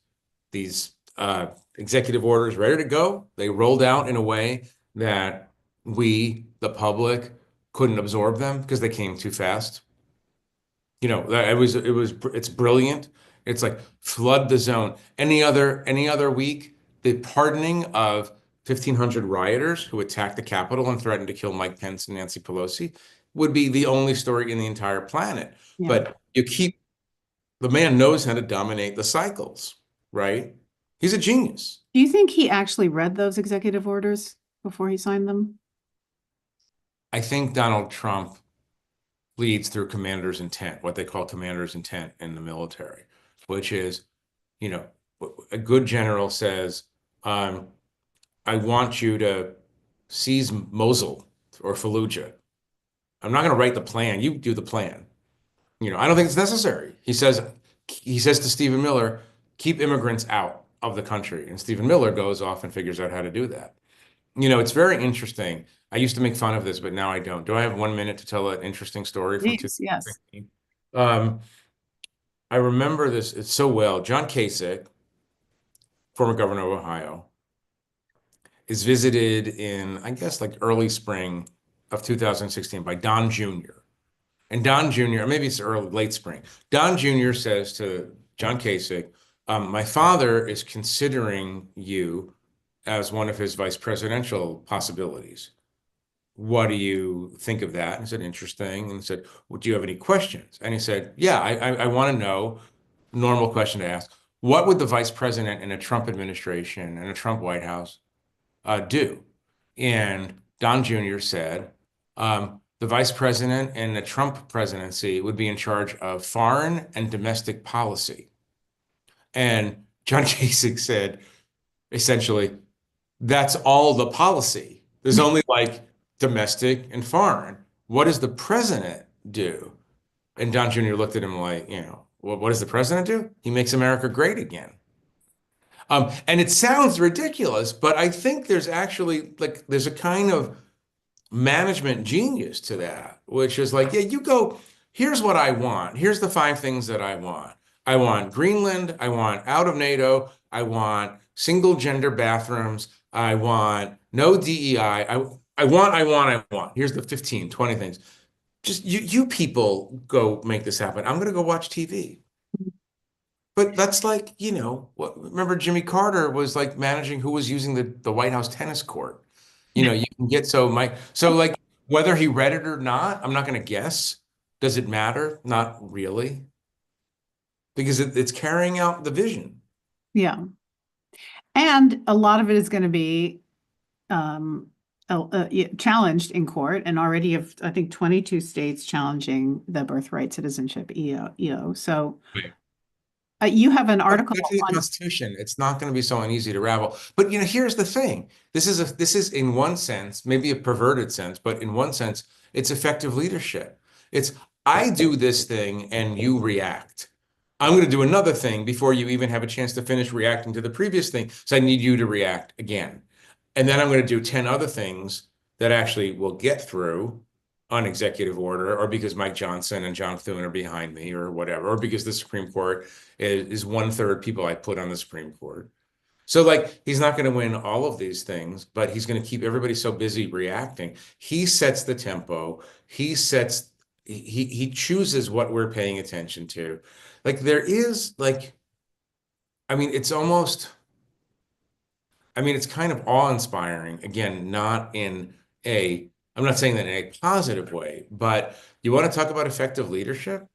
executive orders ready to go. They rolled out in a way that we, the public, couldn't absorb them because they came too fast. It's brilliant. It's like flood the zone. Any other week, the pardoning of 1,500 rioters who attacked the Capitol and threatened to kill Mike Pence and Nancy Pelosi would be the only story in the entire planet. Yeah. But the man knows how to dominate the cycles, right? He's a genius. Do you think he actually read those executive orders before he signed them? I think Donald Trump leads through commander's intent, what they call commander's intent in the military, which is, you know, a good general says, I want you to seize Mosul or Fallujah. I'm not going to write the plan. You do the plan. I don't think it's necessary. He says to Stephen Miller, keep immigrants out of the country. And Stephen Miller goes off and figures out how to do that. It's very interesting. I used to make fun of this, but now I don't. Do I have 1 minute to tell an interesting story from Please, yes. 2016? I remember this it's so well. John Kasich, former governor of Ohio, is visited in, I guess, like early spring of 2016 by Don Jr. And Don Jr., or maybe it's late spring. Don Jr. says to John Kasich, my father is considering you as one of his vice presidential possibilities. What do you think of that? And I said, interesting. And he said, well, do you have any questions? And he said, yeah, I want to know, normal question to ask, what would the vice president in a Trump administration and a Trump White House do? And Don Jr. said, the vice president in the Trump presidency would be in charge of foreign and domestic policy. And John Kasich said, essentially, that's all the policy. There's only like domestic and foreign. What does the president do? And Don Jr. looked at him like, what does the president do? He makes America great again. And it sounds ridiculous, but I think there's actually like there's a kind of management genius to that, which is like, yeah, you go, here's what I want. Here's the five things that I want. I want Greenland. I want out of NATO. I want single gender bathrooms. I want no DEI. I want. Here's the 15, 20 things. Just you people go make this happen. I'm going to go watch TV. But that's like, remember Jimmy Carter was like managing who was using the White House tennis court. You can get so like whether he read it or not, I'm not going to guess. Does it matter? Not really, because it's carrying out the vision. Yeah. And a lot of it is going to be challenged in court, and already have, I think, 22 states challenging the birthright citizenship EO. So Right. You have an article Back to the on. Constitution. It's not going to be so uneasy to ravel. But here's the thing. This is in one sense, maybe a perverted sense, but in one sense, it's effective leadership. It's I do this thing and you react. I'm going to do another thing before you even have a chance to finish reacting to the previous thing. So I need you to react again. And then I'm going to do 10 other things that actually will get through on executive order, or because Mike Johnson and John Thune are behind me or whatever, or because the Supreme Court is 1/3 people I put on the Supreme Court. So like he's not going to win all of these things, but he's going to keep everybody so busy reacting. He sets the tempo. He chooses what we're paying attention to. Like there is like, I mean, it's almost, I mean, it's kind of awe-inspiring. Again, I'm not saying that in a positive way, but you want to talk about effective leadership?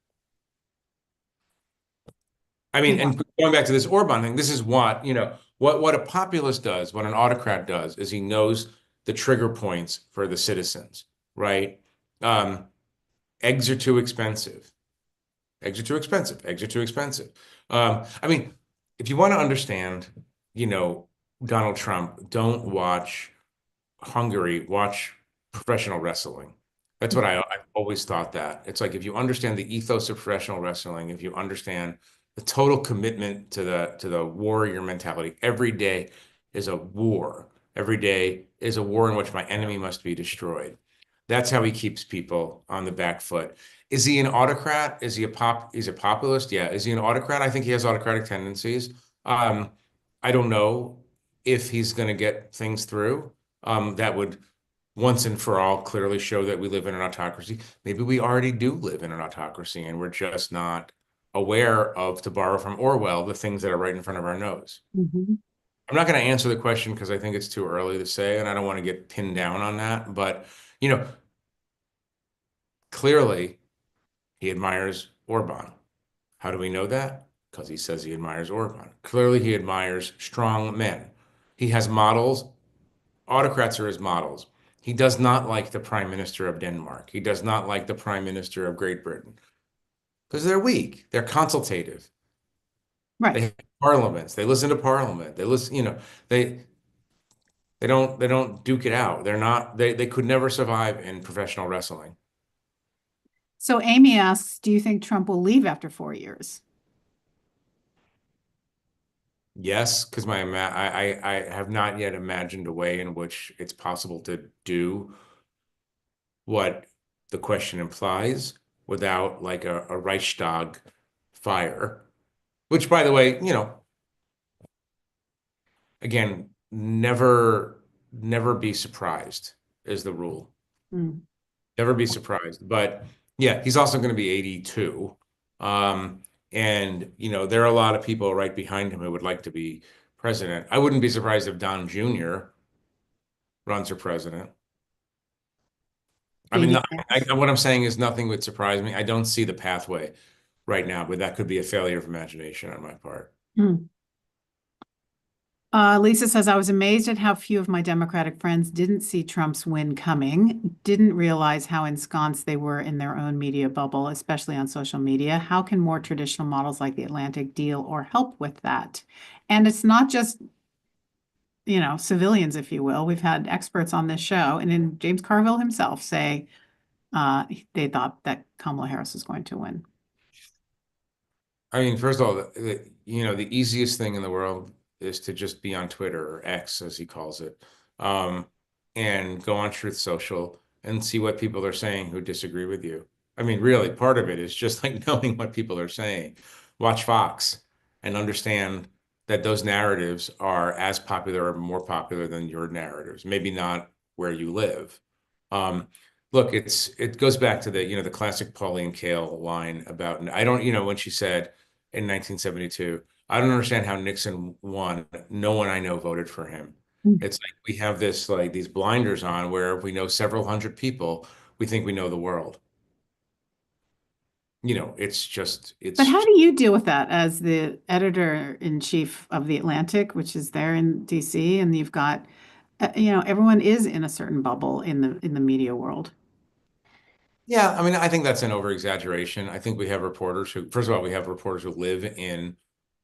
I mean, Yeah. and going back to this Orban thing, this is what a populist does, what an autocrat does, is he knows the trigger points for the citizens, right? Um, eggs are too expensive. Eggs are too expensive. Eggs are too expensive. I mean, if you want to understand, Donald Trump, don't watch Hungary, watch professional wrestling. That's what I've always thought that. It's like if you understand the ethos of professional wrestling, if you understand the total commitment to the warrior mentality, every day is a war. Every day is a war in which my enemy must be destroyed. That's how he keeps people on the back foot. Is he an autocrat? He's a populist? Yeah. Is he an autocrat? I think he has autocratic tendencies. I don't know if he's going to get things through that would once and for all clearly show that we live in an autocracy. Maybe we already do live in an autocracy and we're just not aware of, to borrow from Orwell, the things that are right in front of our nose. Mhm. I'm not going to answer the question because I think it's too early to say, and I don't want to get pinned down on that. But, clearly he admires Orban. How do we know that? Because he says he admires Orban. Clearly he admires strong men. He has models. Autocrats are his models. He does not like the Prime Minister of Denmark. He does not like the Prime Minister of Great Britain because they're weak. They're consultative. They Right. have parliaments. They listen to Parliament. They listen, they they don't duke it out. They're not they could never survive in professional wrestling. So Amy asks, do you think Trump will leave after 4 years? Yes, because I have not yet imagined a way in which it's possible to do what the question implies without like a Reichstag fire, which by the way, again, never be surprised is the rule. Mm. Never be surprised. But yeah, he's also going to be 82. And there are a lot of people right behind him who would like to be president. I wouldn't be surprised if Don Jr. runs for president. I mean, what I'm saying is nothing would surprise me. I don't see the pathway right now, but that could be a failure of imagination on my part. Mm. Lisa says, I was amazed at how few of my Democratic friends didn't see Trump's win coming, didn't realize how ensconced they were in their own media bubble, especially on social media. How can more traditional models like the Atlantic deal or help with that? And it's not just, civilians, if you will. We've had experts on this show, and then James Carville himself say they thought that Kamala Harris was going to win. I mean, first of all, the easiest thing in the world is to just be on Twitter or X, as he calls it, and go on Truth Social and see what people are saying who disagree with you. I mean, really, part of it is just like knowing what people are saying. Watch Fox and understand that those narratives are as popular or more popular than your narratives. Maybe not where you live. Look, it goes back to the classic Pauline Kael line about I don't when she said in 1972, I don't understand how Nixon won. No one I know voted for him. It's like we have this like these blinders on where if we know several hundred people, we think we know the world. But how do you deal with that as the editor-in-chief of The Atlantic, which is there in DC, and you've got, everyone is in a certain bubble in the media world. Yeah, I mean, I think that's an over-exaggeration. I think we have reporters who, first of all, we have reporters who live in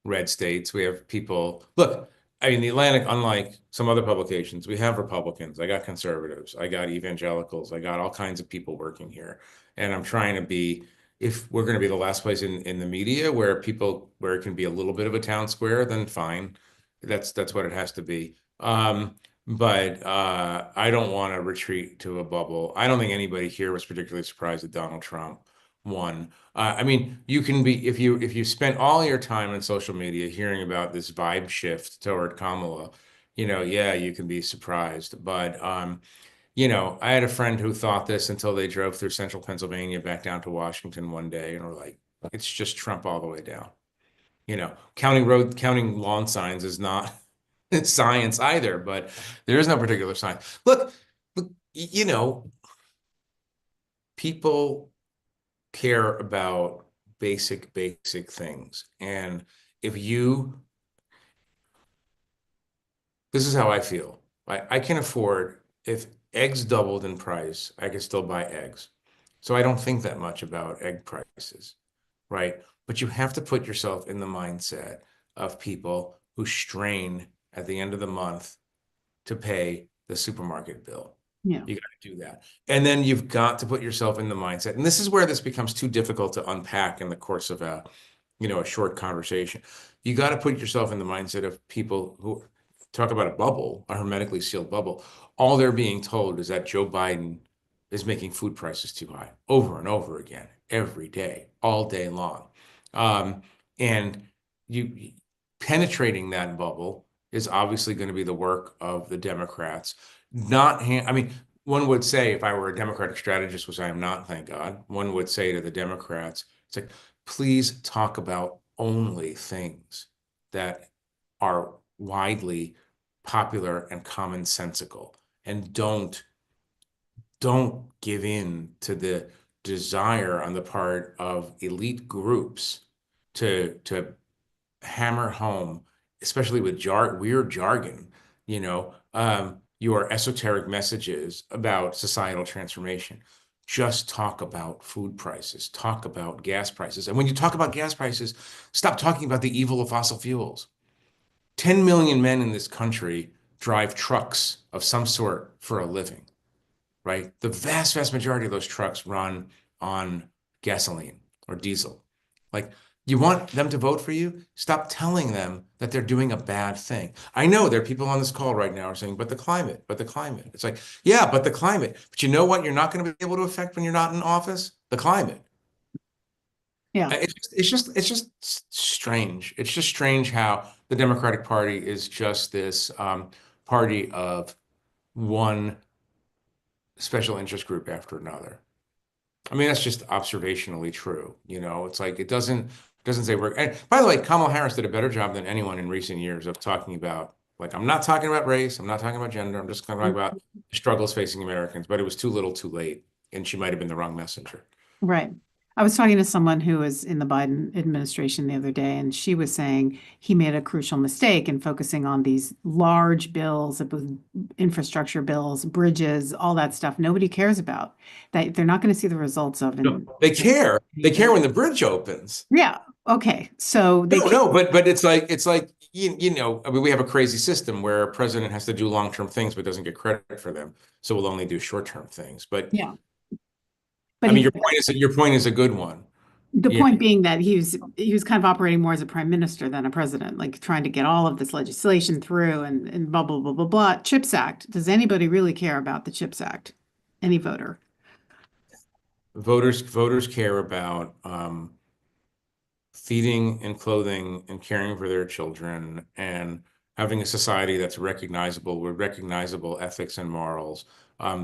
red states. We have people, look, I mean, The Atlantic, unlike some other publications, we have Republicans. I got conservatives. I got evangelicals. I got all kinds of people working here. And I'm trying to be, if we're going to be the last place in the media where it can be a little bit of a town square, then fine. That's what it has to be. But I don't want to retreat to a bubble. I don't think anybody here was particularly surprised that Donald Trump won. I mean, you can be if you spent all your time on social media hearing about this vibe shift toward Kamala, yeah, you can be surprised. But I had a friend who thought this until they drove through central Pennsylvania back down to Washington one day and were like, it's just Trump all the way down. Counting lawn signs is not science either, but there is no particular science. Look, people care about basic things. And this is how I feel. I can afford, if eggs doubled in price, I could still buy eggs. So I don't think that much about egg prices, right? But you have to put yourself in the mindset of people who strain at the end of the month to pay the supermarket bill. Yeah. You got to do that. And then you've got to put yourself in the mindset. And this is where this becomes too difficult to unpack in the course of a short conversation. You got to put yourself in the mindset of people who talk about a bubble, a hermetically sealed bubble. All they're being told is that Joe Biden is making food prices too high over and over again, every day, all day long. And you penetrating that bubble is obviously going to be the work of the Democrats. I mean, one would say, if I were a Democratic strategist, which I am not, thank God, one would say to the Democrats, it's like, please talk about only things that are widely popular and commonsensical, and don't give in to the desire on the part of elite groups to hammer home, especially with weird jargon, your esoteric messages about societal transformation. Just talk about food prices, talk about gas prices. And when you talk about gas prices, stop talking about the evil of fossil fuels. 10 million men in this country drive trucks of some sort for a living, right? The vast majority of those trucks run on gasoline or diesel. Like, you want them to vote for you? Stop telling them that they're doing a bad thing. I know there are people on this call right now are saying, but the climate. It's like, yeah, but the climate. But you know what you're not going to be able to affect when you're not in office? The climate. Yeah. It's just strange. It's just strange how the Democratic Party is just this party of one special interest group after another. I mean, that's just observationally true. It's like it doesn't say we're. And by the way, Kamala Harris did a better job than anyone in recent years of talking about, like, I'm not talking about race, I'm not talking about gender, I'm just talking about the struggles facing Americans. But it was too little, too late, and she might have been the wrong messenger. Right. I was talking to someone who was in the Biden administration the other day, and she was saying he made a crucial mistake in focusing on these large bills, infrastructure bills, bridges, all that stuff nobody cares about, that they're not going to see the results of. They care. They care when the bridge opens. Yeah. Okay. So but it's like I mean, we have a crazy system where a president has to do long-term things but doesn't get credit for them. So we'll only do short-term things. But yeah. I mean, your point is a good one. The Yeah. point being that he was kind of operating more as a prime minister than a president, like trying to get all of this legislation through and blah, blah, blah, blah, blah. CHIPS Act. Does anybody really care about the CHIPS Act? Any voter? Voters care about feeding and clothing and caring for their children and having a society that's recognizable with recognizable ethics and morals.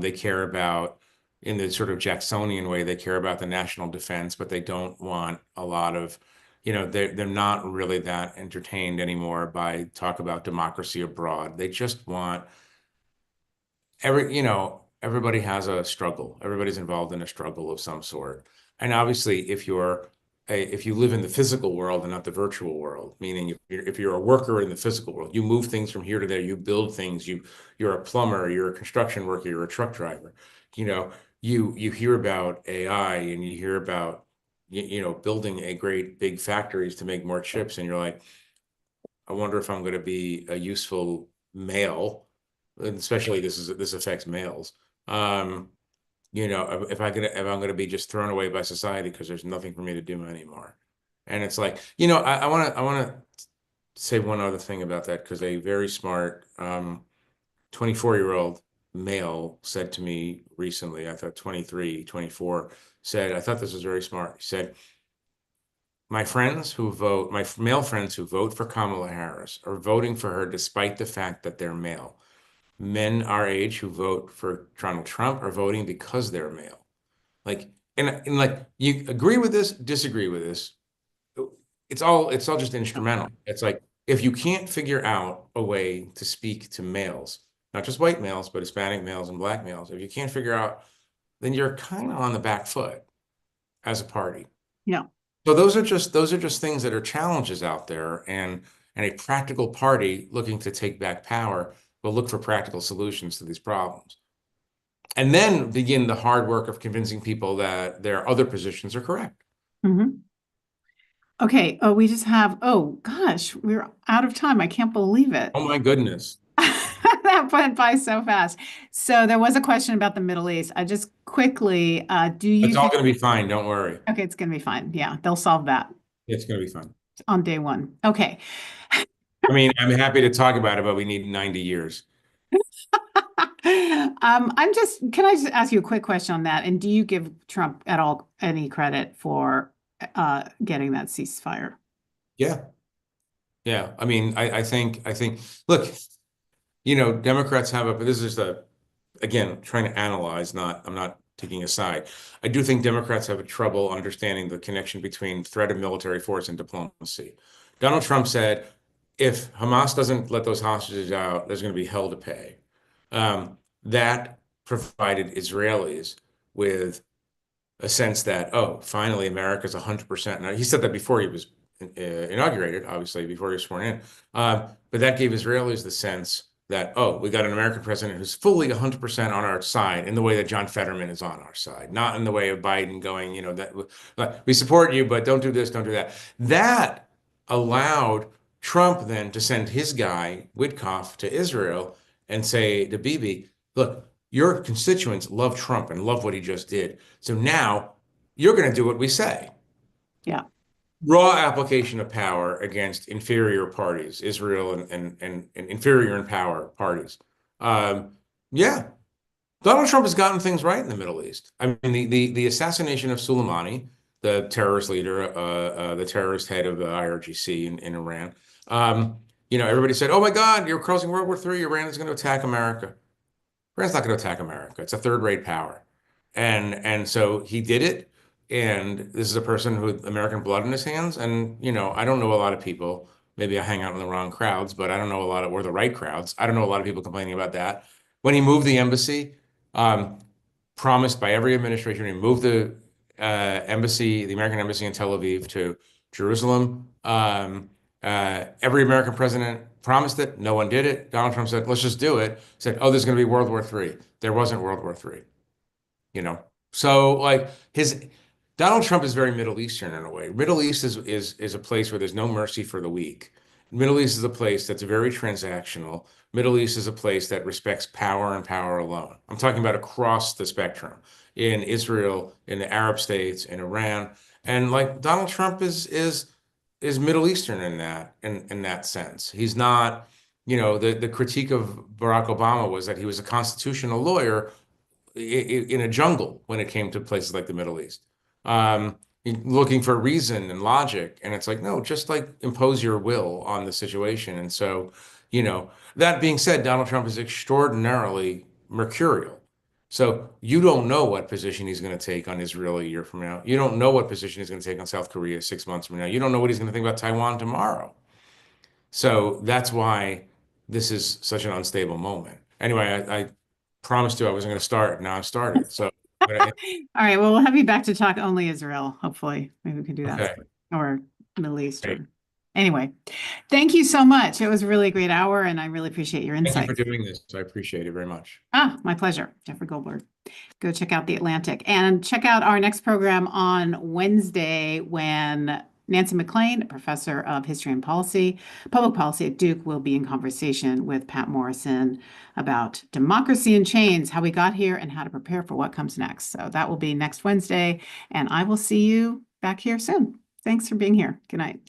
They care about, in the sort of Jacksonian way, they care about the national defense, but they don't want a lot of, they're not really that entertained anymore by talk about democracy abroad. They just want everybody has a struggle. Everybody's involved in a struggle of some sort. And obviously, if you live in the physical world and not the virtual world, meaning if you're a worker in the physical world, you move things from here to there, you build things, you're a plumber, you're a construction worker, you're a truck driver. You hear about AI and you hear about building a great big factories to make more chips, and you're like, I wonder if I'm going to be a useful male, and especially this affects males. If I'm gonna be just thrown away by society because there's nothing for me to do anymore. And it's like, I wanna say one other thing about that, because a very smart 24-year-old male said to me recently, I thought 23, 24, said, I thought this was very smart. He said, my male friends who vote for Kamala Harris are voting for her despite the fact that they're male. Men our age who vote for Donald Trump are voting because they're male. Like, and like, you agree with this, disagree with this. It's all just instrumental. It's like, if you can't figure out a way to speak to males, not just white males, but Hispanic males and black males, if you can't figure out, then you're kind of on the back foot as a party. Yeah. So those are just things that are challenges out there, and a practical party looking to take back power will look for practical solutions to these problems. And then begin the hard work of convincing people that their other positions are correct. Mm-hmm. Okay. Oh, we just have, oh gosh, we're out of time. I can't believe it. Oh my goodness. That went by so fast. So there was a question about the Middle East. I just quickly, do you It's all think, going to be fine. Don't worry. okay, it's going to be fine. Yeah, they'll solve that It's going to be fine. on day one. Okay. I mean, I'm happy to talk about it, but we need 90 years. Can I just ask you a quick question on that? And do you give Trump at all any credit for getting that ceasefire? Yeah. Yeah. I mean, I think, look, Democrats but this is again, trying to analyze, I'm not taking a side. I do think Democrats have trouble understanding the connection between threat of military force and diplomacy. Donald Trump said, if Hamas doesn't let those hostages out, there's going to be hell to pay. That provided Israelis with a sense that, oh, finally, America's 100%. Now, he said that before he was inaugurated, obviously, before he was sworn in. But that gave Israelis the sense that, oh, we got an American president who's fully 100% on our side, in the way that John Fetterman is on our side, not in the way of Biden going, that we support you, but don't do this, don't do that. That allowed Trump then to send his guy, Witkoff, to Israel and say to Bibi, look, your constituents love Trump and love what he just did. So now you're going to do what we say. Yeah. Raw application of power against inferior parties, Israel and inferior in power parties. Yeah, Donald Trump has gotten things right in the Middle East. I mean, the assassination of Soleimani, the terrorist leader, the terrorist head of the IRGC in Iran. Everybody said, "Oh my God, you're crossing World War III. Iran is going to attack America." Iran's not going to attack America. It's a third-rate power, and so he did it. And this is a person with American blood in his hands. And I don't know a lot of people. Maybe I hang out in the wrong crowds, but I don't know a lot of, or the right crowds. I don't know a lot of people complaining about that. When he moved the embassy, promised by every administration, he moved the embassy, the American embassy in Tel Aviv to Jerusalem. Every American president promised it. No one did it. Donald Trump said, let's just do it. Said, oh, there's going to be World War III. There wasn't World War III. So like Donald Trump is very Middle Eastern in a way. Middle East is a place where there's no mercy for the weak. Middle East is a place that's very transactional. Middle East is a place that respects power and power alone. I'm talking about across the spectrum, in Israel, in the Arab states, in Iran. And like Donald Trump is Middle Eastern in that sense. He's not, the critique of Barack Obama was that he was a constitutional lawyer in a jungle when it came to places like the Middle East, um, looking for reason and logic. And it's like, no, just like impose your will on the situation. And so, that being said, Donald Trump is extraordinarily mercurial. So you don't know what position he's going to take on Israel a year from now. You don't know what position he's going to take on South Korea 6 months from now. You don't know what he's going to think about Taiwan tomorrow. So that's why this is such an unstable moment. Anyway, I promised you I wasn't going to start. Now I've started. So, All right. Well, we'll have you back to talk only Israel. Hopefully, maybe we can do that, okay. or Middle East. Great. Or anyway, thank you so much. It was a really great hour, and I really appreciate your Thank you insights. for doing this. I appreciate it very much. My pleasure. Jeffrey Goldberg. Go check out The Atlantic and check out our next program on Wednesday when Nancy McLean, a professor of history and public policy at Duke, will be in conversation with Pat Morrison about democracy in chains, how we got here, and how to prepare for what comes next. So that will be next Wednesday, and I will see you back here soon. Thanks for being here. Good night.